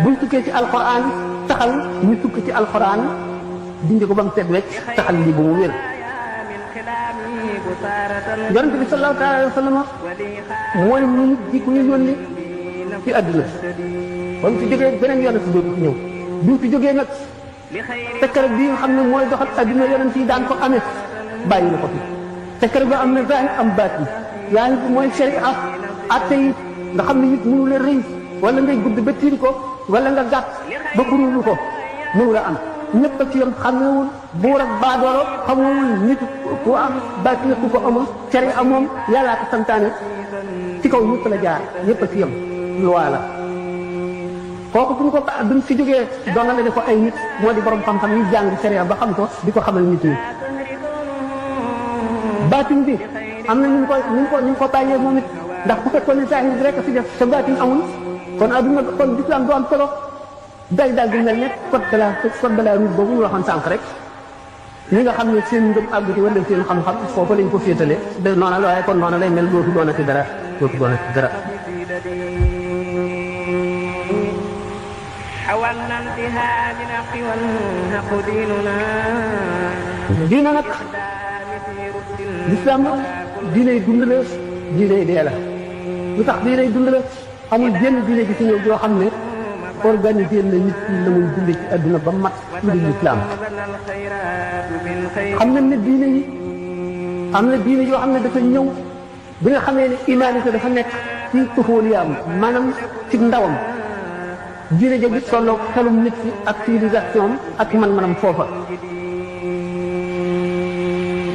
buñ tukkee ci alquran taxal ñu tukk ci alquran dindi ko ba mu set wecc taxal lii ba mu wér yonent bi sallallahu alayhi wa sallam mooy mu di ku ñu yónni ci àdduna ba mu fi jógee beneen yonent dootu fi ñëw bi mu fi jógee nag tekkare bi nga xam ne mooy doxal àdduna yonent yi daan ko amee bàyyi na ko fi tekkare ba am na zaahir am baatin yaa ngi mooy sharia atte yi nga xam ne nit mënu la rëy wala ngay gudd ba tiim ko wala nga gàtt ba burulu ko mënu la am ñëpp a ci yam xamewul buur ak baadoolo xamewul nit ku am baatin ku ko amul sharia moom yàllaa ko santaane ci kaw ñëpp la jaar ñëpp a ci yam loi la kooku bu ñu ko duñ fi jógee doonale ne ko ay nit moo di borom xam-xam yi jàng sharia ba xam ko di ko xamal nit ñi baatin bi am na ñu ko bàyyee moom it ndax bu fekkoon ne saa yi rek a fi def sa baatin amul kon adduna kon l'islam du am solo day daal di mel ne code de la route boobu ñu waxoon sànq rek ñi nga xam ne seen ngëm àgg ci wala seen xam-xam foofu lañ ko féetale de noona la waaye kon noona lay mel dootu doonati dara dootu doonati dara diina nag l'islam diinay dund la diinay dee la lu tax diinay dund la amul jenn diine gi ci ñëw joo xam ne organisé na nit ñi la muy dundee ci adduna ba mat ci di l'islam xam nañ ne diine yi am na diine yoo xam ne dafa ñëw bi nga xamee ne humanité dafa nekk ci tuxóoliyaam maanaam ci ndawam diine ja gis tolloo xelum nit ki ak civilisation ak man-manam foofa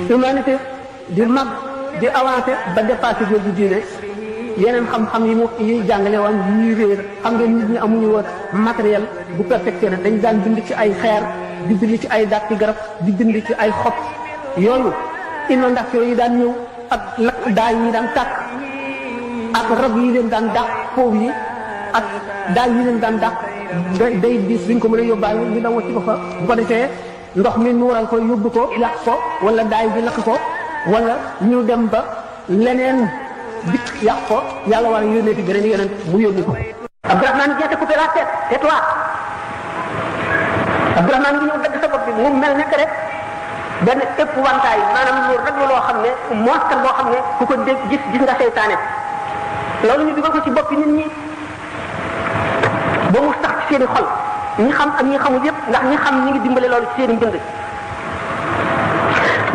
humanité di mag di avancé ba dépassé jooju diine yeneen xam-xam yi mu yi jàngale woon yi réer xam ngeen nit ñi amuñu woon matériel bu perfectionné dañ daan bind ci ay xeer di bind ci ay dàtti garab di bind ci ay xob yooyu inondation yi daan ñëw ak lakk daay yi daan tàkk ak rab yi leen daan dàq foofu yi ak daay yi leen daan dàq day diis duñ ko mën a yóbbaale ñu daw ci ko fa bu ko defee ndox mi nuural ko yóbbu ko lakk ko wala daay bi lakk ko wala ñu dem ba leneen dikk yàq ko yàlla war a yónnee ci beneen yeneen mu yónni ko. Abdourahmane Dieng te coupé la tête tais-toi Abdourahmane ngi ñëw dagg sa bopp bi mu mel nekk rek benn épouvantail maanaam lu rek loo xam ne monstre boo xam ne ku ko dégg gis nga seytaane loolu ñu dugal ko ci boppi nit ñi ba mu sax ci seen i xol ñi xam ak ñi xamul yëpp ndax ñi xam ñi ngi dimbale loolu ci seen i mbind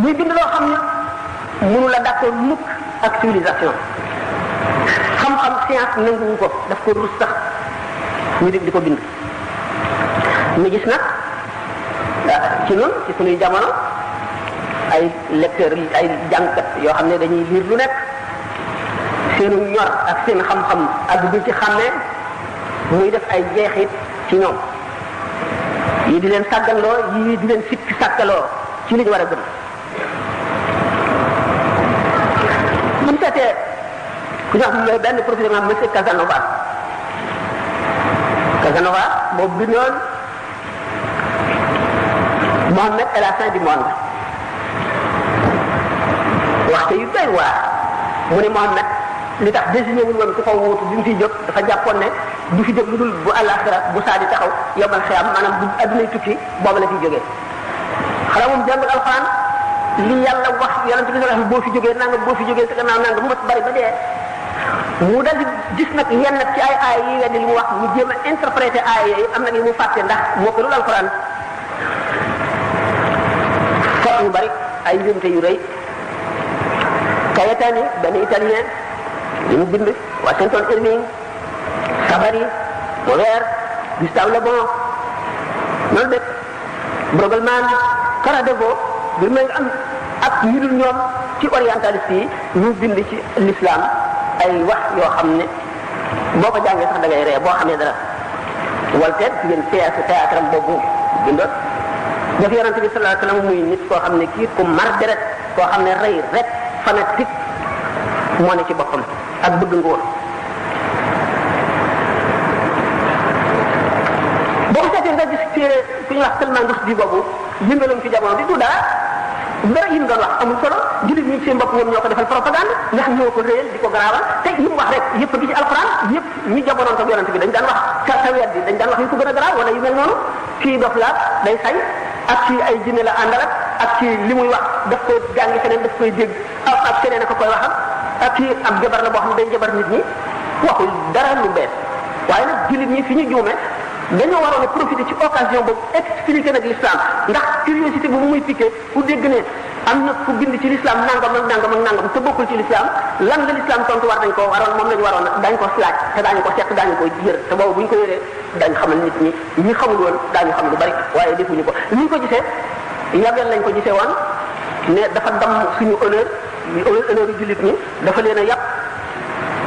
muy bind loo xam ne mënu la d'accord mukk ak civilisation xam-xam science nanguwu ko daf ko rus sax ñu di ko bind ñu gis nag ci noonu ci sunuy jamono ay lecteurs ay jàngkat yoo xam ne dañuy lire lu nekk seenu ñor ak seen xam-xam ak bi ci xàmmee muy def ay jeexit ci ñoom yi di leen sàgganloo yi di leen sikki sàkkaloo ci li ñu war a gëm buñ seetee ku ñu wax benn professeur nga monsieur Casanova boobu bindoon Mohammed et la fin du monde waxte yu doy waar mu ne Mohammed li tax désigné wuñ woon ku ko wuutu bi mu fiy jóg dafa jàppoon ne du fi jóg lu dul bu àllaaxira bu saa di taxaw yombal xiyam maanaam bu addunay tukki booba la fiy jógee xanaa moom jàngul alxuraan li yàlla wax yonent bi sallallahu alayhi wasallam boo fi jógee nangam boo fi jógee sa gannaaw nangam mu bari ba dee mu dal di gis nag yenn ci ay aay yi weddi li mu wax mu jéem a interpréter aay yooyu am na li mu fàtte ndax moo ko lul alxuraan fot yu bari ay njumte yu rëy Cayetani benn italien li mu bind Washington Irving Savary Molière Gustave Le Bon loolu de Brueggelmann Karadevo bir may am ak ñu dul ñoom ci orientaliste yi ñu bind ci l'islam ay wax yoo xam ne boo ko jàngee sax da ngay ree boo xamee dara Voltaire ci ngeen théâtre am boobu bindoon def yonent bi sallallahu alayhi wasallam muy nit koo xam ne kii ku mar deret koo xam ne rey rek fanatique moo ne ci boppam ak bëgg nguur boo ko seetee nga gis téere ku ñuy wax Salman Rushdie boobu yëngaloon ci jamono di du dara yi mu doon wax amul solo jullit ñi seen bopp ñoom ñoo ko defal propagande ndax ñoo ko réel di ko garaawal te yi mu wax rek yëpp gi ci alxuraan yëpp ñi jamonoon ko yonent bi dañ daan wax sa wet bi dañ daan wax yu ko gën a garaaw wala yu mel noonu kii dof la day say ak kii ay jinne la àndal ak kii li muy wax daf ko jàngi feneen daf koy dégg ak keneen ko koy waxal ak kii ab jabar la boo xam ne day jabar nit ñi waxul dara lu bees waaye nag jullit ñi fi ñu juume dañoo waroon a profiter ci occasion boobu expliquer nag l'islam ndax curiosité bu muy piqué ku dégg ne am na ku bind ci l'islam nangam ak nangam ak nangam te bokkul ci l'islam lan nga l'islam tontu war nañ ko waroon moom lañu waroon dañ ko laaj te daañu ko seq daañu ko yër te boobu bu ñu ko yëree dañ xamal nit ñi xamul woon daañu xam lu bari waaye defuñu ko ni ñu ko gisee yàggal lañ ko gisee woon ne dafa dam suñu honneur yu jullit ñi dafa leen a yàq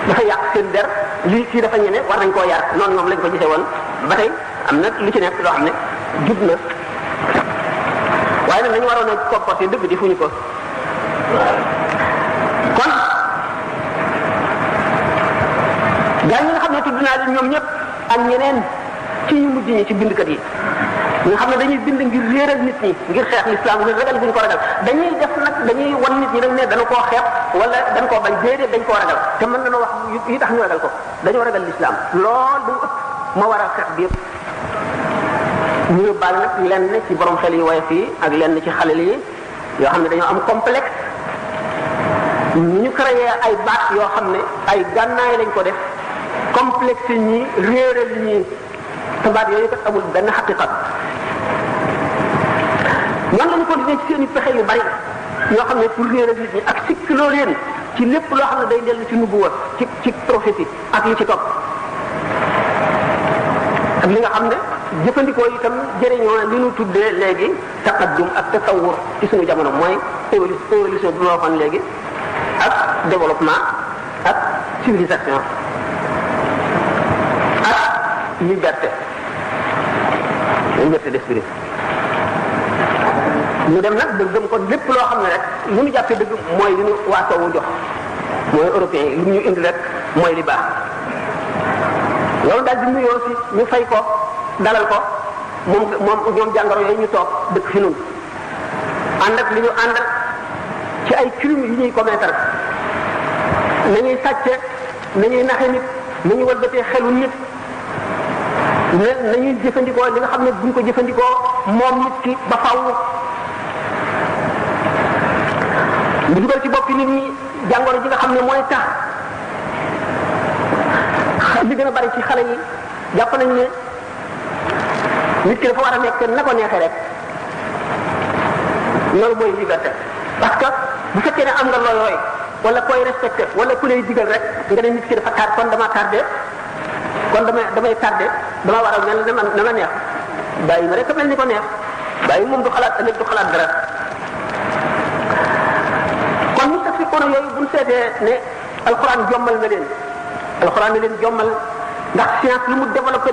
dafa yàq seen der lii kii dafa ñeme war nañ koo yar noonu moom lañ ko gisee woon ba tey am na lu ci nekk loo xam ne jub na waaye nag nañu waroon a comporter dëgg di fuñu ko kon gaa ñi nga xam ne tudd naa leen ñoom ñëpp ak ñeneen ci ñu mujj ñi ci bindkat yi nga xam ne dañuy bind ngir réeral nit ñi ngir xeex l'islam ngir ragal buñ ko ragal dañuy def nag dañuy wan nit ñi nag ne dana koo xeex wala dañ koo bañ déedéet dañ koo ragal te mën nañoo wax yi tax ñu ragal ko dañoo ragal l'islam lool bu ëpp ma war a xeex bi yëpp ñu yóbbaale nag lenn ci borom xel yi woyof yi ak lenn ci xale yi yoo xam ne dañoo am complexe ñu créé ay baat yoo xam ne ay gànnaay lañ ko def complexe ñi réeral ñi te baat yooyu kat amul benn xaqiqa noonu lañu ko defee ci seen i pexe yu bari yoo xam ne pour réeral nit ñi ak sikkiloo leen ci lépp loo xam ne day dellu ci nubuwa ci prophétie ak li ci topp ak li nga xam ne jëfandikoo itam jëriñoo li ñu tuddee léegi taqaddum ak tasawur ci suñu jamono mooy évolution bi ma waxoon léegi ak développement ak civilisation ak liberté d'esprit. ñu dem nag ba gëm ko lépp loo xam ne rek lu ñu jàppee dëgg mooy li ñu waa soowu jox mooy européens yi lu ñu indi rek mooy li baax. loolu daal di nuyoo si ñu fay ko dalal ko moom ñoom jàngoro yooyu ñu toog dëkk fi nun ànd ak li ñu ànd ci ay crimes yi ñuy commettre nañuy sàcce nañuy naxe nit nañuy walbatee xelu nit nañuy jëfandikoo li nga xam ne buñ ko jëfandikoo moom nit ki ba faw ñu dugal ci boppi nit ñi jàngoro ji nga xam ne mooy tax li gën a bari ci xale yi jàpp nañ ne nit ki dafa war a nekk na ko neexee rek loolu mooy liberté parce que bu fekkee ne am nga looy wala koy respecté wala ku lay digal rek nga ne nit ki dafa tardé kon dama tardé kon damay tardé dama war a mel na ma neex bàyyi ma rek mel ni ko neex bàyyi moom du xalaat ëllëg du xalaat dara kon ñu tax si kono yooyu buñ seetee ne alxuraan jommal na leen alxuraan na leen jommal ndax science lu mu développé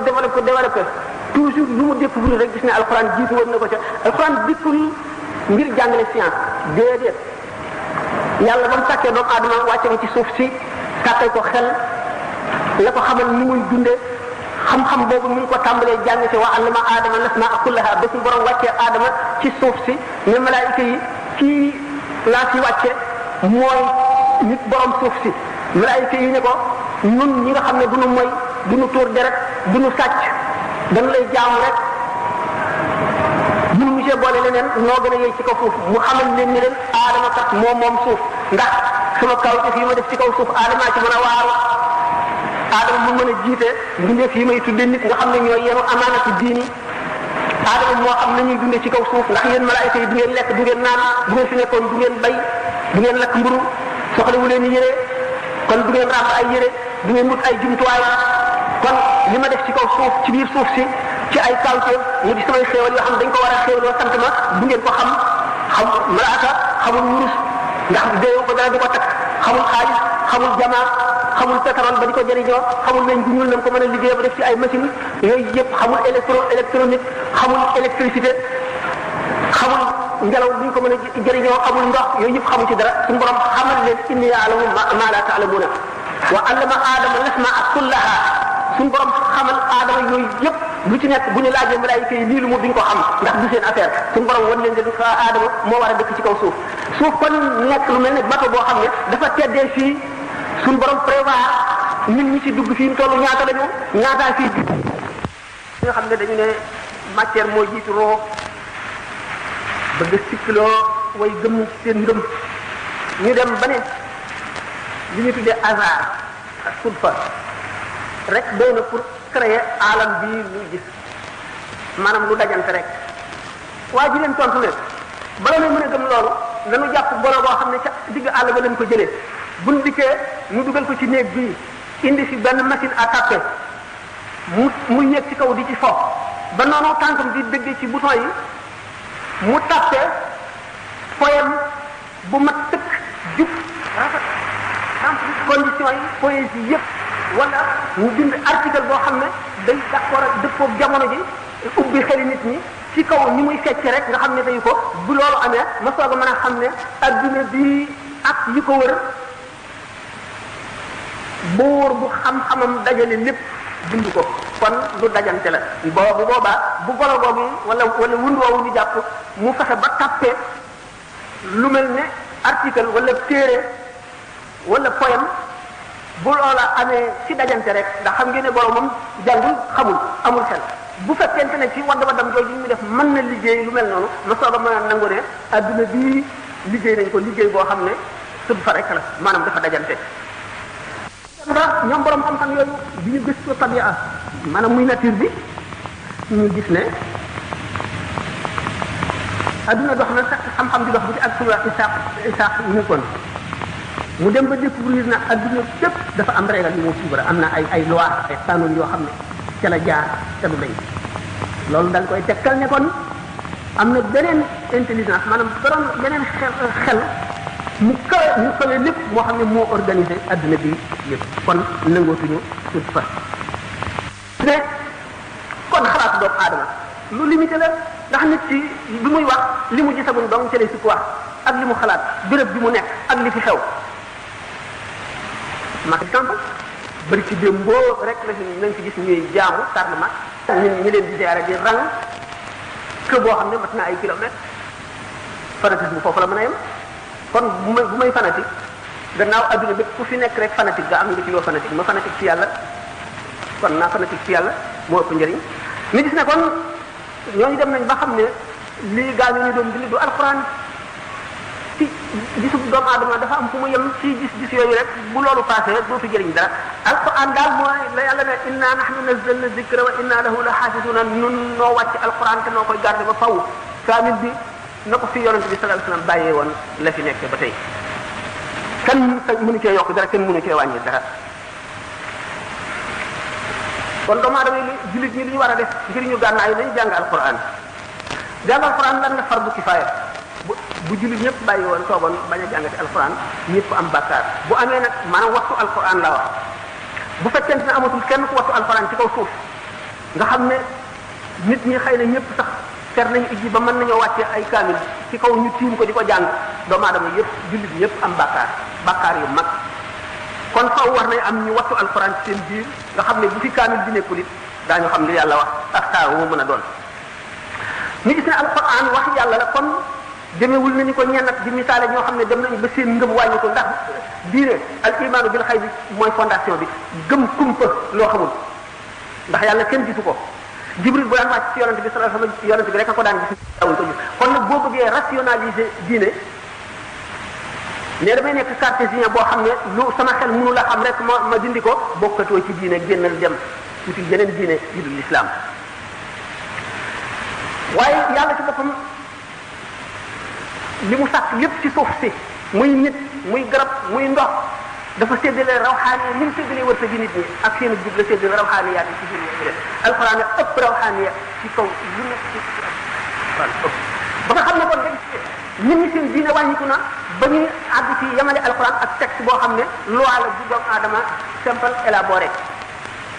toujours lu mu découvrir rek gis ne alxuraan jiitu woon na ko ca alxuraan dikkul ngir jàngale science déedéet yàlla ba mu sàkkee doomu aadama wàcce ko ci suuf si sàkkal ko xel la ko xamal ni muy dundee xam-xam boobu mu ngi ko tàmbalee jàng si wa allama aadama lasmaa kullaha ba suñu borom wàccee aadama ci suuf si ne malaayika yi ci laa si wàcce mooy nit borom suuf si malaayika yi ne ko ñun ñi nga xam ne du nu moy du nu tuur deret du nu sàcc dañu lay jaamu rek ñun monsieur boole leneen noo gën a yey ci kaw suuf mu xamal leen ni leen aadama kat moom suuf ndax sama kaw ci fii ma def ci kaw suuf aadama ci mën a waaru aadama mu mën a jiite mbindeef yi may tudde nit nga xam ne ñooy yenu amaanatu diini aadama moo xam ne ñuy dunde ci kaw suuf ndax yéen malaayika yi du ngeen lekk du ngeen naan bu ngeen fi nekkoon du ngeen bay du ngeen lakk mburu soxlawu leen yére kon du ngeen ràbb ay yére du ngeen wut ay jumtuwaay kon li ma def ci kaw suuf ci biir suuf si ci ay kawte mu di samay xéewal yoo xam dañ ko war a xéewaloo sant ma du ngeen ko xam malaaka xamul wurus ndax déewu ko dara di ko takk xamul xaalis xamul jamaa xamul pétrole ba di ko jëriñoo xamul weñ gu ñuul nañ ko mën a liggéey ba def ci ay machine yooyu yëpp xamul électronique xamul électricité xamul ngelaw bu ñu ko mën a jëriñoo xamul ndox yooyu yëpp xamul ci dara suñu borom xamal leen inni ya'lamu ma la ta'lamuna wa allama aadama al-asmaa kullaha suñu borom xamal aadama yooyu yëpp lu ci nekk bu ñu laajee malaayika yi lii lu mu duñ ko xam ndax du seen affaire suñu borom wan leen ne aadama moo war a dëkk ci kaw suuf suuf kon nekk lu mel ne bateau boo xam ne dafa teddee fii suñu borom prévoir nit ñi ci dugg fii mu toll ñaata lañu ñaataa fii ñi nga xam ne dañu ne matière moo jiitu roo bëgg sikkiloo way gëm ci seen ngëm ñu dem ba ne li ñu tuddee hasard ak sudfa rek doy na pour créer alam bii ñuy gis maanaam lu dajante rek waa ji leen tontu ne bala may mën a gëm loolu dañu jàpp bolo boo xam ne ca digg àll ba lañ ko jëlee buñ dikkee ñu dugal ko ci néeg bii indi fi benn machine à taper mu yéeg ci kaw di ci fo ba noonu tànkam di dëgg ci bouton yi mu tappe poème bu mat tëkk jub rafet conditions yi poésie yëpp wala mu bind article boo xam ne day d'accord ak dëppoo jamono ji ubbi xeli nit ñi ci kaw ni muy fecc rek nga xam ne dayu ko bu loolu amee ma soog a mën a xam ne adduna bi ak yi ko wër buur bu xam-xamam dajale lépp bind ko kon lu dajante la bu boobaa bu golo googu wala wund woowu ñu jàpp mu fexe ba tappe lu mel ne article wala téere wala poème bu loola amee ci dajante rek ndax xam ngeen ne borom moom jàngul xamul amul xel bu fekkente ne ci waddam jooju ñu def mën na liggéey lu mel noonu ma soog a mën a nangu ne adduna bii liggéey nañ ko liggéey boo xam ne sëb fa rek la maanaam dafa dajante. nga ñoom borom xam-xam yooyu bi ñu gëstu tabia maanaam muy nature bi ñu gis ne adduna dox na sax xam-xam di dox bu ci ak suñu Isaac Newton mu dem ba découvrir na adduna bépp dafa am régal yu moo suivre am na ay loi ay qanun yoo xam ne ca la jaar te du lay loolu dañ koy tekkal ne kon am na beneen intelligence maanaam beneen xel mu kawe lépp moo xam ne moo organisé adduna bi yëpp kon nangootuñu tout fa ne kon xalaatu doomu aadama lu limité la ndax nit ci bi muy wax li mu gisagul dong ci lay sukk wax ak li mu xalaat béréb bi mu nekk ak li fi xew par exemple bari ci démb boo rek la fi nañ ci gis ñuy jaamu parlement ñi leen di ziyaare di rang que boo xam ne mat na ay kilomètres fanatisme foofu la mën a yem kon bu may fanatique gannaaw adduna bépp ku fi nekk rek fanatique nga am nga ci loo fanatique ma fanatique ci yàlla kon naa fanatique ci yàlla moo ëpp njëriñ ñu gis ne kon ñooñu dem nañ ba xam ne lii gaa ñu doon bind du alxuraan ci gisu doomu aadama dafa am fu mu yem ci gis yooyu rek bu loolu passé rek dootu jëriñ dara alxuraan daal mooy la yàlla ne inna nahnu nazzalna zikra wa inna lahu la xaafisuna nun noo wàcc alxuraan te noo koy garder ba faw kaamil bi na ko fi yonent bi sallallahu alayhi wasallam bàyyee woon la fi nekk ba tey kenn mënu cee yokk dara kenn mënu cee wàññi dara kon doomu aadama yi jullit ñi li ñu war a def ngir ñu gànnaayu nañu jàng alquran jàng alquran lan la fardu kifaaya bu jullit ñëpp bàyyi woon toogoon bañ a jàngati alquran ñëpp am bàkkaar bu amee nag maanaam waxtu alquran la wax bu fekkente ne amatul kenn ku waxtu alquran ci kaw suuf nga xam ne nit ñi xëy na ñëpp sax fer nañu ijji ba mën nañoo wàcce ay kaamil ci kaw ñu tiim ko di ko jàng doomu aadama yëpp jullit ñëpp am bàkkaar yu mag kon faw war nañ am ñu wattu alquran ci seen biir nga xam ne bu fi kaamil bi nekkul it daañu xam li yàlla wax ak saa wu mën a doon ñu gis ne alquran wax yàlla la kon demewul nañu ko ñennat di misaale ñoo xam ne dem nañu ba seen ngëm wàññi ko ndax diine al imaanu bil xayb bi mooy fondation bi gëm kumpa loo xamul ndax yàlla kenn gisu ko jibril bu daan wàcc ci yonent bi sallallahu alayhi wasallam yonent bi rek a ko daan gis dawuñ ko gis kon nag boo bëggee rationaliser diine ne damay nekk cartésien boo xam ne lu sama xel mënu la xam rek ma dindi ko bokkatoo ci diine génnal dem tuuti yeneen diine yu dul l'islam waaye yàlla ci boppam li mu sàkk lépp ci suuf si muy nit muy garab muy ndox dafa séddale rawxaani ni mu séddalee wërsëg gi nit ñi ak seen jub la séddale rawxaani yaat yi ci biir yooyu alxuraan ne ëpp rawxaani ya ci kaw lu nekk ci ba nga xam ne kon nit ñi seen diine wàññiku na ba ñuy àgg ci yemale alxuraan ak texte boo xam ne loi la bu doomu aadama simple élaboré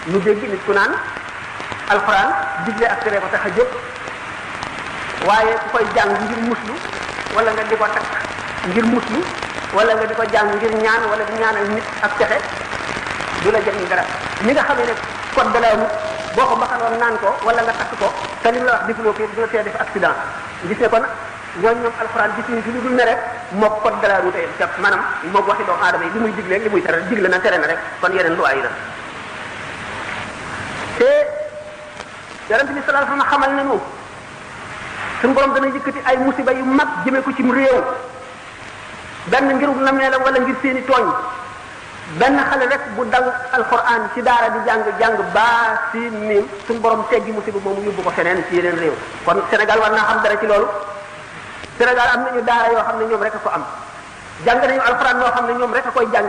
ñu dégg nit ku naan alxuraan digle ak tere ko tax a jóg waaye ku koy jàng ngir muslu wala nga di ko takk ngir muslu wala nga di ko jàng ngir ñaan wala di ñaanal nit ak texe du la jëriñ dara ñi nga xam ne code de la route boo ko baxaloon naan ko wala nga takk ko te li mu la wax defuloo ko dina tee def accident gis ne kon ñooñu ñoom alxuraan gis ñu ci lu dul ne rek mook code de la route yi cap maanaam mook waxi doomu aadama yi li muy digle li muy tere digle na tere na rek kon yeneen loi yi la te yonent bi sallallahu alayhi wasallam xamal nañu suñu borom dana yëkkati ay musiba yu mag jëmee ko ci réew benn ngirug nameelam wala ngir seeni tooñ benn xale rek bu dal alquran ci daara di jàng baa si miim suñu borom teggi musiba moomu yóbbu ko feneen ci yeneen réew kon Sénégal war naa xam dara ci loolu Sénégal am nañu daara yoo xam ne ñoom rek a ko am jàng nañu alquran yoo xam ne ñoom rek a koy jàng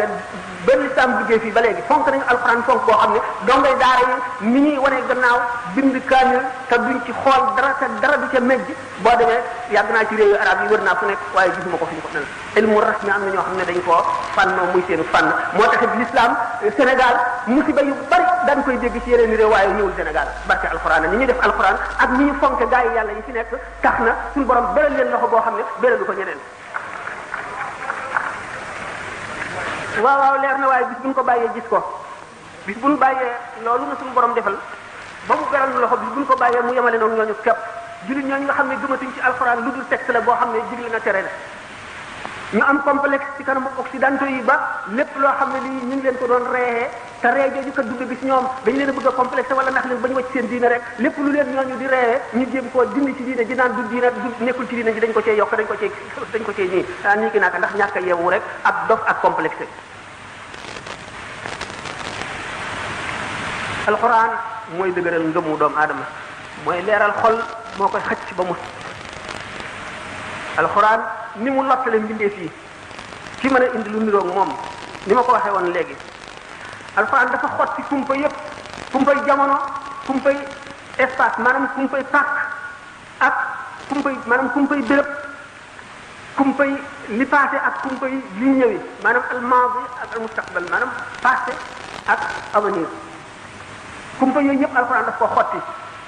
benn lislaam liggéey fii ba léegi fonk nañu alquran fonk boo xam ne dongay daara yi ni ñuy wane gannaaw bind kaamil te duñ ci xool dara te dara du ca mejj boo demee yàgg naa ci réew yu arab yi wër naa fu nekk waaye gisuma ko fi ñu ko mel ilmu rasmi am na ñoo xam ne dañ koo fànnoo muy seenu fànn moo taxit l'islam Sénégal musiba yu bari daan koy dégg ci yeneen réew waaye ñëwul Sénégal barke alquran ni ñuy def alquran ak ni ñu fonk gaa yi yàlla yi fi nekk tax na suñu borom beral leen loxo boo xam ne beralu ko ñeneen waaw leer na waaye bis bu ñu ko bàyyee gis ko bis bu ñu bàyyee loolu na suñu borom defal ba mu beral loxo bis bu ñu ko bàyyee mu yemale noonu ñooñu képp jullit ñooñu nga xam ne gëmatuñ ci alxuraan lu dul texte la boo xam ne digle na tere la ñu am complexe ci kanamu occidentaux yi ba lépp loo xam ne lii ñu ngi leen ko doon reexee te ree jooju kat dugg gis ñoom dañu leen a bëgg a complexe wala ndax leen ba ñu wacc seen diine rek lépp lu leen ñooñu di reexee ñu jéem koo dindi ci diine ji naan du diine du nekkul ci diine ji dañ ko cee yokk dañ ko cee nii nii ki naaka ndax ñàkk a yeewu rek ak dof ak complexe alxuraan mooy dëgëral ngëmu doomu aadama mooy leeral xol moo koy xëcc ba mu alxuraan ni mu lottale mbindeef yi ci mën a indi lu niroog moom ni ma ko waxee woon léegi alxuraan dafa xotti kumpa yépp kumpay jamono kumpay espace maanaam kumpay pàkk ak kumpay béréb kumpa yi li passé ak kumpa yi li ñëwi maanaam al maadi ak al mustaqbal maanaam passé ak avenir kumpa yooyu yëpp alxuraan daf ko xotti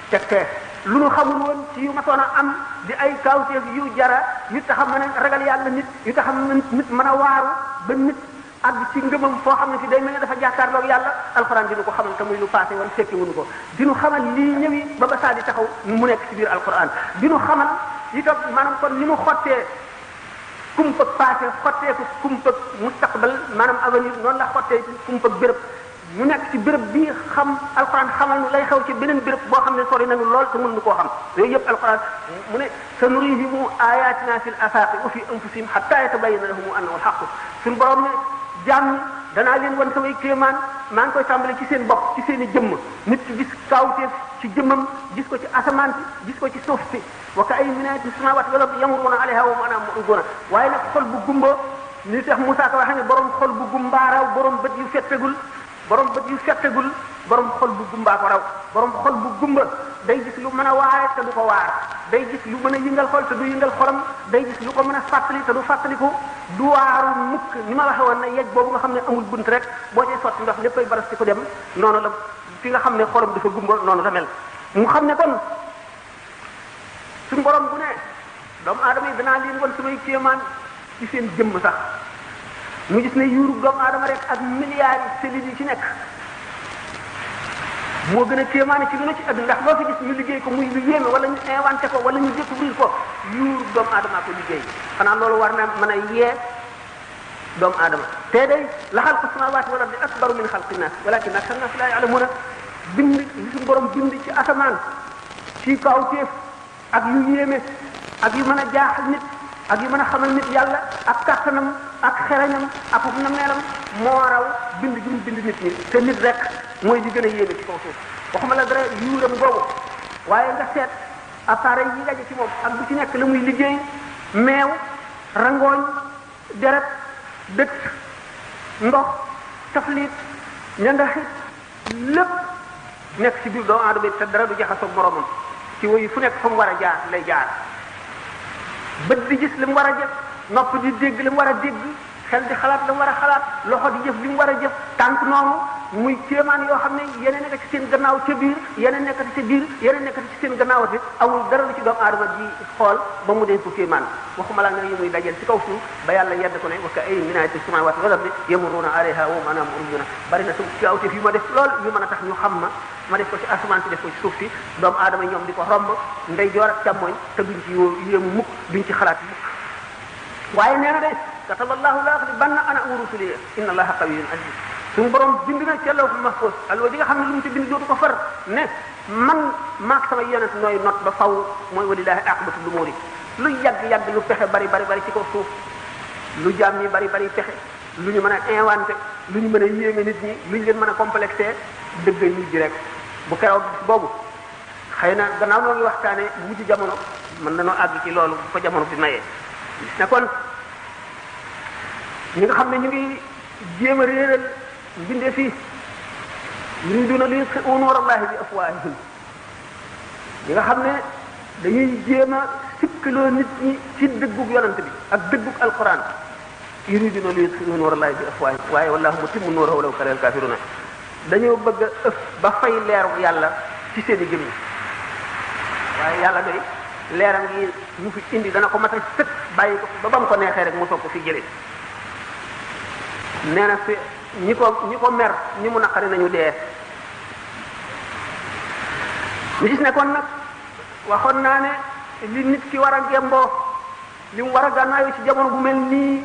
tegtee lu nu xamul woon ci yu matoon a am di ay kawteef yu jara yu tax a mën a ragal yàlla nit yu tax a nit mën a waaru ba nit àgg ci ngëmam foo xam ne fi day mel ne dafa jàkkaarloog yàlla alxuraan dinu ko xamal te muy lu passé woon fekki wuñu ko dinu xamal lii ñëwi ba saa di taxaw mu nekk ci biir alxuraan dinu xamal itam maanaam kon ni mu xottee kumpa passé xottee ko kumpa mustaqbal maanaam avenir noonu la xottee ci kumpa béréb ñu nekk ci béréb bi xam alxuraan xamal nu lay xew ci beneen béréb boo xam ne sori nañu lool te mënuñu koo xam yooyu yëpp alxuraan mu ne sanurihimu ayatina fil afaqi wa fi anfusihim hatta yatabayyana lahum annahu alhaq suñu borom ne jàmm danaa leen wan samay kéemaan maa ngi koy tàmbale ci seen bopp ci seen i jëmm nit ki gis kawteef ci jëmmam gis ko ci asamaan si gis ko ci suuf si wa ka ay min ayati samawati wal ardi yamuruna alayha wa hum anha mu'riduna waaye nag xol bu gumba ni tax Moussa ko waxee ne borom xol bu gumbaaraw borom bët yu fettegul borom bët yu fettegul borom xol bu gumbaa ko raw borom xol bu gumba day gis lu mën a waare te du ko waar day gis lu mën a yëngal xol te du yëngal xolam day gis lu ko mën a fàttali te du fàttaliku du waaru mukk ni ma waxe woon ne yej boobu nga xam ne amul bunt rek boo cay sotti ndox léppay baras ci ko dem noonu la fi nga xam ne xolam dafa gumba noonu la mel mu xam ne kon suñu borom bu ne doomu aadama yi danaa leen wan samay kéemaan ci seen jëmm sax mu gis ne yuuru doomu aadama rek ak milliards yi cellules yi ci nekk moo gën a kéemaane ci lu ne ci àdduna ndax loo fi gis ñu liggéey ko muy lu yéeme wala ñu inventé ko wala ñu découvrir ko yuuru doomu aadama ko liggéey xanaa loolu war na mën a yee doomu aadama te day la xalqu samaawaati wal ardi akbaru min xalqi naas walakin aksara naas laa ya'lamuuna bind li suñu borom bind ci asamaan ci kawteef ak yu yéeme ak yu mën a jaaxal nit ak yu mën a xamal nit yàlla ak kàttanam ak xereñam ak nameelam moo raw bind gi mu bind nit ñi te nit rek mooy li gën a yéeme ci kaw suuf waxuma la dara yuuram boobu waaye nga seet appareil yi daje ci moom ak bu ci nekk la muy liggéey meew rangooñ deret dëkk ndox taflit ñandaxit lépp nekk ci biir doomu aadama te dara du jaxasoo moromam ci woyu fu nekk fa mu war a jaar lay jaar bët di gis li mu war a jëf nopp di dégg li mu war a dégg xel di xalaat li mu war a xalaat loxo di jëf li mu war a jëf tànk noonu muy kéemaan yoo xam ne yeneen nekk ci seen gannaaw ca biir yeneen nekkati ca biir yeneen nekkati ci seen gannaaw te amul dara lu ci doomu aadama di xool ba mu dee ko kéemaan waxuma la nga yi muy dajeel ci kaw suuf ba yàlla yedd ko ne wa ka'ayyin min aayatin fis samaawaati wal ardi yamurruuna alayhaa wa hum anhaa mu'riduun bari na ci awteef yu ma def lool yu mën a tax ñu xam ma def ko ci asamaan si def ko ci suuf si doomu aadama ñoom di ko romb ndeyjoor ak càmmoñ te duñ ci yéemu mukk duñ ci xalaat mukk waaye nee na de kataballahu la aghlibanna ana wa rusuli inna allaha qawiyyun aziz suñu borom bind na ca lawhul mahfuz alwa di nga xam ne lu mu ci bind dootu ko far ne man maak sama yonent nooy not ba faw mooy walillahi aqibatu lumuri lu yàgg-yàgg lu pexe bari ci kaw suuf lu jaam ñi bari pexe lu ñu mën a inventé lu ñu mën a yéeme nit ñi lu ñu leen mën a complexé dëgg nit ji rek bu keroog boobu xëy na gannaaw noo ngi waxtaane mujj jamono mën nañoo àgg ci loolu bu ko jamono bi mayee gis ne kon ñi nga xam ne ñu ngi jéem a réeral mbindee fii yuriduna li yutfi'u nuurallahi bi afwaahihim ñi nga xam ne dañuy jéem a sikkaloo nit ñi ci dëggug yonante bi ak dëggug alquran yuriduna li yutfi'u nuurallahi bi afwaahihim waaye wallahu mutimmu nuurahu walaw karihal kaafiruuna dañoo bëgg a ëf ba fay leeru yàlla ci seen i jëm yi waaye yàlla doy leeram yi mu fi indi dana ko matal sëkk bàyyi ko ba ba mu ko neexee rek mu soog ko fi jëlee nee na fi ñi ko mer ñi mu naqari nañu dee ñu gis ne kon nag waxoon naa ne li nit ki war a gemboo li mu war a gànnaayoo ci jamono bu mel nii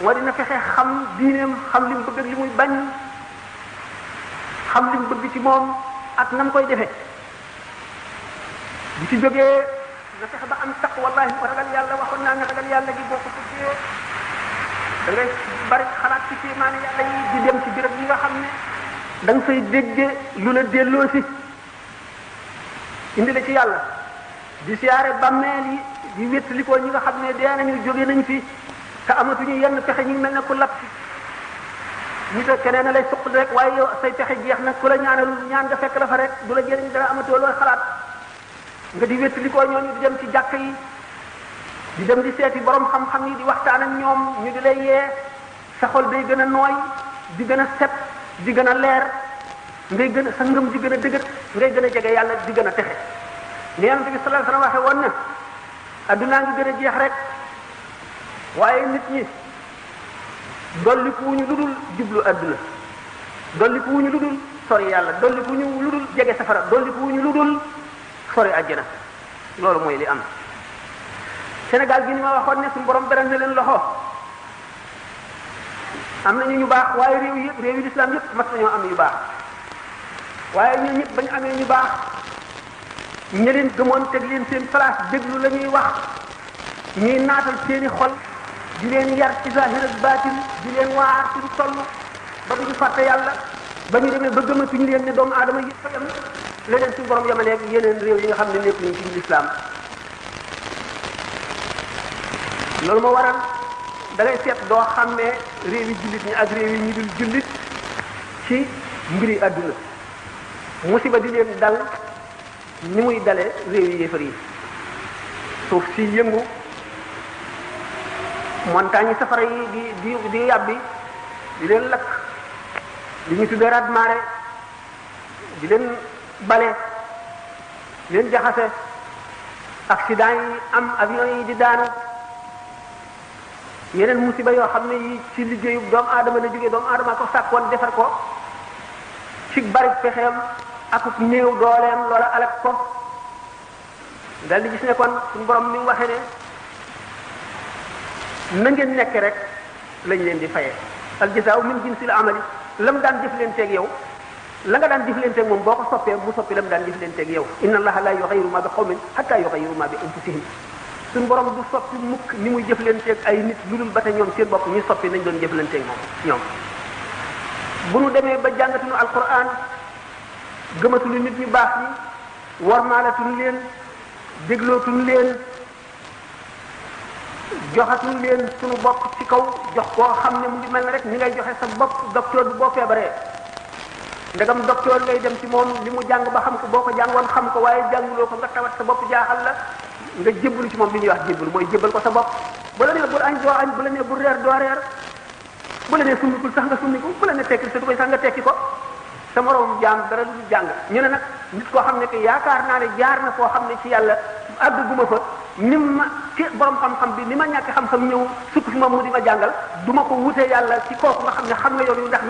moo dina fexe xam diineem xam li mu bëgg ak li muy bañ xam li mu bëgg ci moom ak na mu koy defee bu ci jógee na fexe ba am taq wallahi mu ragal yàlla waxoon naa ne ragal yàlla gi boo ko bëggee da ngay bari xalaat ci kéemaane yàlla yi di dem ci béréb yi nga xam ne da nga fay dégge lu la delloo si indi la ci yàlla di siyaare bàmmeel yi di wéttali ko ñi nga xam ne dee nañu jóge nañ fi te amatuñu yenn pexe ñu mel ne ku lap nit a keneen a lay suqal rek waaye yow say pexe jeex na ku la ñaanalul ñaan nga fekk la fa rek du la jëriñ dara amatoo looy xalaat nga di wéttali ko ñooñu di dem ci jàkk yi di dem di seeti borom xam-xam yi di waxtaan ak ñoom ñu di lay yee sa xol day gën a nooy di gën a set di gën a leer ngay gën a sa ngëm di gën a dëgër ngay gën a jege yàlla di gën a texe ni Yonent bi sallallahu alayhi wasallam waxe woon na addunaa ngi gën a jeex rek waaye nit ñi dolliku wuñu lu dul jublu adduna dolliku wuñu lu dul sori yàlla dolliku wuñu lu dul jege safara dolliku wuñu lu dul sori àjjana loolu mooy li am Sénégal gi ni ma waxoon ne suñu borom beral na leen loxo am nañu ñu baax waaye réew yi lislaam yëpp mas nañoo am yu baax waaye ñun ñëpp bañ amee ñu baax ña leen gëmoon teg leen seen place déglu la ñuy wax ñuy naatal seeni xol di leen yar ci zahir ak baatin di leen waar suñu toll ba duñu fàtte yàlla ba ñu demee ba gëmatuñu leen ne doomu aadama yi fa yam leneen suñu borom yamaleeg yeneen réew yi nga xam ne nekkuñu ci lislaam loolu moo waral da ngay seet doo xàmmee réew yi jullit ñi ak réew yi ñu dul jullit ci mbiri àdduna musiba di leen dal ni muy dale réew yi yéefar yi suuf si yëngu montagne yi safara yi di yàbbi di leen lakk li ñu tuddee raz-marée di leen bale di leen jaxase accident yi am avion yi di daanu yeneen musiba yoo xam ne yi ci liggéeyu doomu aadama la jógee doomu aadama ko sàkkoon defar ko ci bari pexeem ak néew dooleem loola alak ko dal di gis ne kon suñu borom ni mu waxee ne na ngeen nekk rek lañ leen di fayee al jazaa'u min jinsil amali lam daan jëflanteeg yow la nga daan jëflanteeg moom boo ko soppee mu soppi lam daan jëflanteeg yow inna allaha la yughayyiru ma bi qawmin hatta yughayyiru ma bi anfusihim suñu borom du soppi mukk ni muy jëflanteeg ay nit lu dul ba te ñoom seen bopp ñu soppi nañ doon jëflanteeg moom ñoom bu nu demee ba jàngatuñu alquran gëmatuñu nit ñu baax ñi warmaalatuñu leen déglootuñu leen joxatuñu leen suñu bopp ci kaw jox koo xam ne mu ngi mel ne rek ni ngay joxe sa bopp docteur bi boo feebaree ndegam docteur ngay dem ci moom li mu jàng ba xam ko boo ko jàngoon xam ko waaye jànguloo ko nga tawat sa bopp jaaxal la nga jébbalu ci moom li ñuy wax jébbalu mooy jébbal ko sa bopp bu la nee bul añ doo añ bu la nee bul reer doo reer bu la nee summikul sax nga summiku bu la nee tekkil sa du koy sax nga tekki ko sa moroom jaam dara lu jàng ñu ne nag nit koo xam ne que yaakaar naa ne jaar na foo xam ne ci yàlla àgg guma fa ni ma ci borom xam-xam bi ni ma ñàkk xam-xam ñëw sukk fi moom mu di ma jàngal du ma ko wutee yàlla ci kooku nga xam ne xam nga yoon yu ndax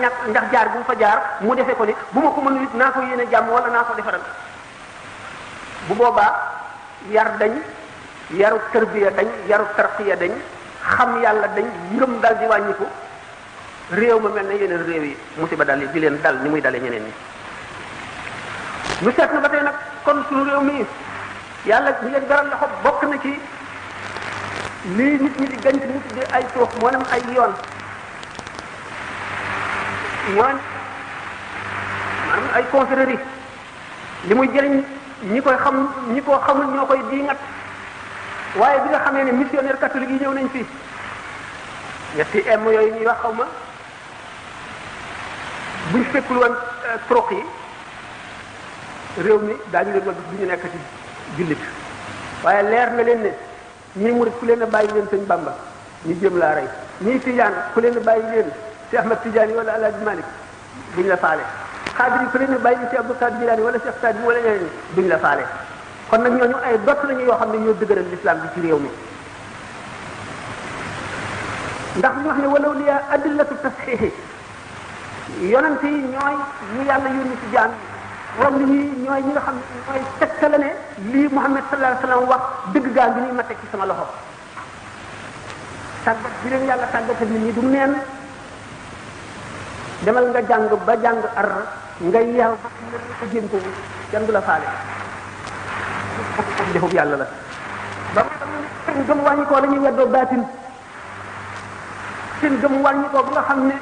jaar bu mu fa jaar mu defee ko ni bu ma ko mënul it naa ko yéene jàmm wala naa ko defaral bu boobaa yar dañ yaru tarbiya dañ yaru tarqiya dañ xam yàlla dañ ngëm dal di wàññiku réew ma mel ne yeneen réew yi musiba dal di leen dal ni muy dale ñeneen ñi ñu seet na ba tey nag kon suñu réew mi yàlla ñu leen garal loxo bokk na ci lii nit ñi di gañ ci mu tuddee ay toox moo nem ay yoon maanaam ay confrérie li muy jëriñ ñi koy xam ñi ko xamul ñoo koy diingat waaye bi nga xamee ne missionnaire catholique yi ñëw nañ fi ñetti m yooyu ñuy wax xaw ma buñ fekkul woon trox yi réew mi daañu leen ma gis du ñu nekk ci jullit waaye leer na leen ne ñii murit ku leen a bàyyi leen sëñ Bamba ñu jëm laa rey ñii tijaan ku leen a bàyyi leen si Ahmad Tijaani wala Alaaji Malik duñ la faale xaadir yi ku leen a bàyyi si Abdul Qaadir Jilaani wala Cheikh Saadi wala ñeneen duñ la faale kon nag ñooñu ay dott lañu yoo xam ne ñoo dëgëral l'islam bi ci réew mi ndax ñu wax ne walaw liya adillatu tasxiixi yonent yi ñooy ñu yàlla yónni ci jaam moom li ñuy ñooy ñi nga xam ne ñooy tegtale ne lii Muhammad sallallahu alayhi wa sallam wax dëgg gaa ngi nii ma teg ci sama loxo tàggat bi leen yàlla tàggatal nit ñi du neen demal nga jàng ba jàng ar nga yeew ba nga jéem ko kenn du la faale defub yàlla la ba seen gëm wàññi koo dañuy weddoo baatin seen gëm wàññi koo ba nga xam ne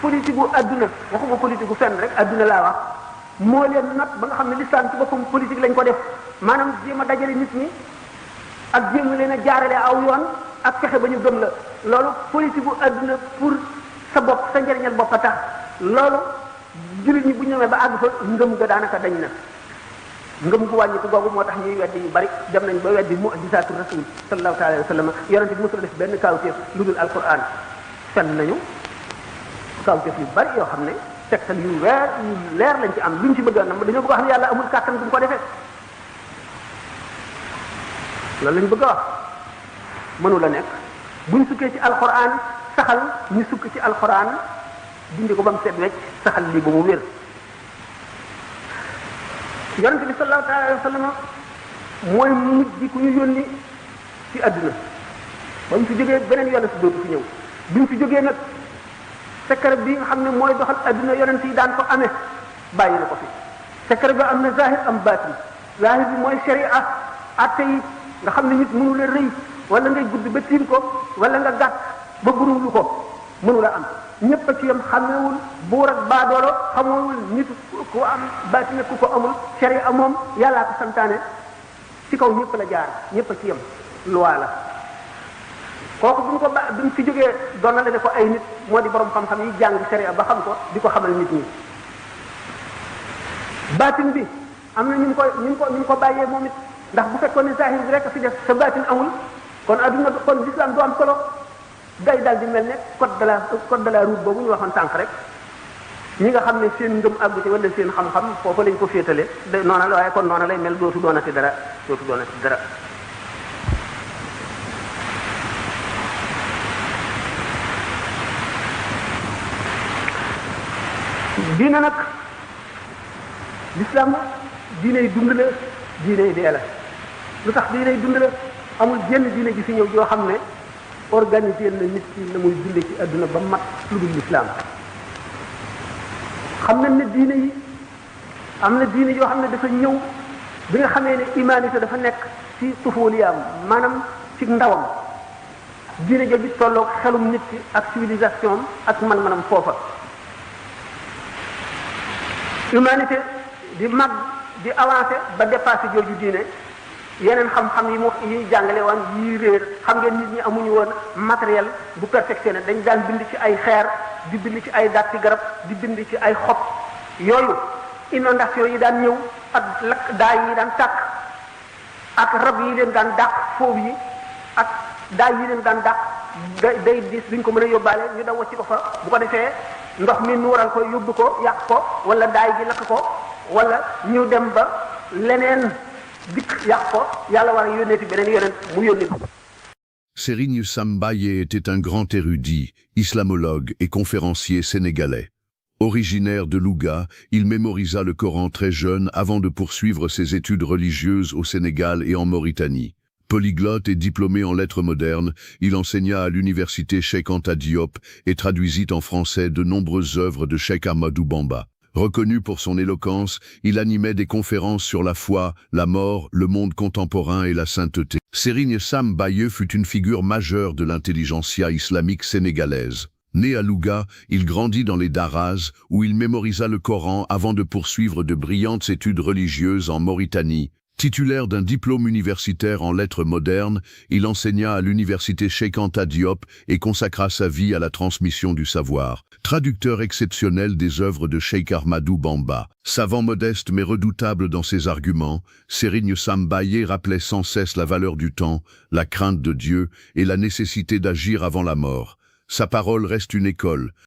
politique gu adduna waxuma politique gu fenn rek adduna laa wax moo leen nag ba nga xam ne l'islam ci boppam politique lañ ko def maanaam jéem a dajale nit ñi ak jéem leen a jaarale aw yoon ak fexe ba ñu gëm la loolu politique gu adduna pour sa bopp sa njëriñal bopp a tax loolu jullit ñi bu ñu ñëwee ba àgg fa ngëm ga daanaka dañ na ngëm gu wàññiku googu moo tax ñuy weddi yu bari dem nañ ba weddi mu'jizaatu rasul sallallahu alayhi wa sallam yonente bi mosul def benn kawteef lu dul alquran fenn nañu kawteef yu bari yoo xam ne tegtal yu leer lañ ci am luñ ci bëgg a nam dañoo bëgg a wax ne yàlla amul kàttan bu mu ko defee loolu lañ bëgg a wax mënu la nekk buñ sukkee ci alquran saxal ñu sukk ci alquran dindi ko ba mu set wecc saxal lii ba mu wér yonente bi sallallahu alayhi wa sallam mooy mujj bi ku ñu yónni ci àdduna ba mu fi jógee beneen yonent dootu fi ñëw bi mu fi jógee nag secret bi nga xam ne mooy doxal àdduna yonent yi daan ko amee bàyyi na ko fi secret bi am na zahir am baatin zahir bi mooy sharia atte yi nga xam ne nit mënu la rëy wala ngay gudd ba tiim ko wala nga gàtt ba burulu ko mënu la am ñëpp a ci yam xamewul buur ak baadoolo xamewul nit ku am baatin ku ko amul sharia moom yàllaa ko santaane ci kaw ñëpp la jaar ñëpp a ci yam loi la kooku bu ñu ko bi mu fi jógee doon na la ne ko ay nit moo di borom xam-xam yi jàng sharia ba xam ko di ko xamal nit ñi baatin bi am na ñu ko bàyyee moom it ndax bu fekkoon ne zahir bi rek fi def sa baatin amul kon adduna kon l'islam du am solo day daal di mel ne code de la route boobu ñu waxoon sànq rek ñi nga xam ne seen ngëm àggu ci wala seen xam-xam foofu lañ ko féetale noona la waaye kon noona lay mel dootu doonati dara. diine nag l'islam diiney dund la diiney dee la lu tax diiney dund la amul jenn diine ji fi ñëw joo xam ne organisé na nit ki na muy dunde ci àdduna ba mat lu dul l'islam xam nañ ne diine yi am na diine yoo xam ne dafa ñëw bi nga xamee ne humanité dafa nekk ci tufuliyaam maanaam ci ndawam diine jooju tolloog xelum nit ki ak civilisation ak man-manam foofa humanité di mag di avancé ba dépassé jooju diine yeneen xam-xam yi jàngale woon yi réer xam ngeen nit ñi amuñu woon matériel bu perfectionné dañ daan bind ci ay xeer di bind ci ay datti garab di bind ci ay xob yooyu inondation yi daan ñëw ak lakk daay yi daan tàkk ak rab yi leen daan dàq foofu yi ak daay yi leen daan dàq day dis duñ ko mën a yóbbaale ñu daw wacci ko fa bu ko defee ndox mi nuural ko yóbbu ko yàq ko wala daay gi lakk ko wala ñu dem ba leneen dikk yàq ko yàlla war a yónneeti beneen yonent mu yónni ko. Serigne Sam Mbaye était un grand érudit, islamologue et conférencier sénégalais. Originaire de Louga, il mémorisa le Coran très jeune avant de poursuivre ses études religieuses au Sénégal et en Mauritanie. Polyglotte et diplômé en lettres modernes, il enseigna à l'université Cheikh Anta Diop et traduisit en français de nombreuses œuvres de Cheikh Ahmadou Bamba. Reconnu pour son éloquence, il animait des conférences sur la foi, la mort, le monde contemporain et la sainteté. Serigne Sam Mbaye fut une figure majeure de l'intelligentsia islamique sénégalaise. Né à Louga, il grandit dans les daras, où il mémorisa le Coran avant de poursuivre de brillantes études religieuses en Mauritanie. Titulaire d'un diplôme universitaire en lettres modernes, il enseigna à l'université Cheikh Anta Diop et consacra sa vie à la transmission du savoir. Traducteur exceptionnel des œuvres de Cheikh Ahmadou Bamba. Savant modeste mais redoutable dans ses arguments, Serigne Sam Mbaye rappelait sans cesse la valeur du temps, la crainte de Dieu et la nécessité d'agir avant la mort. Sa parole reste une école,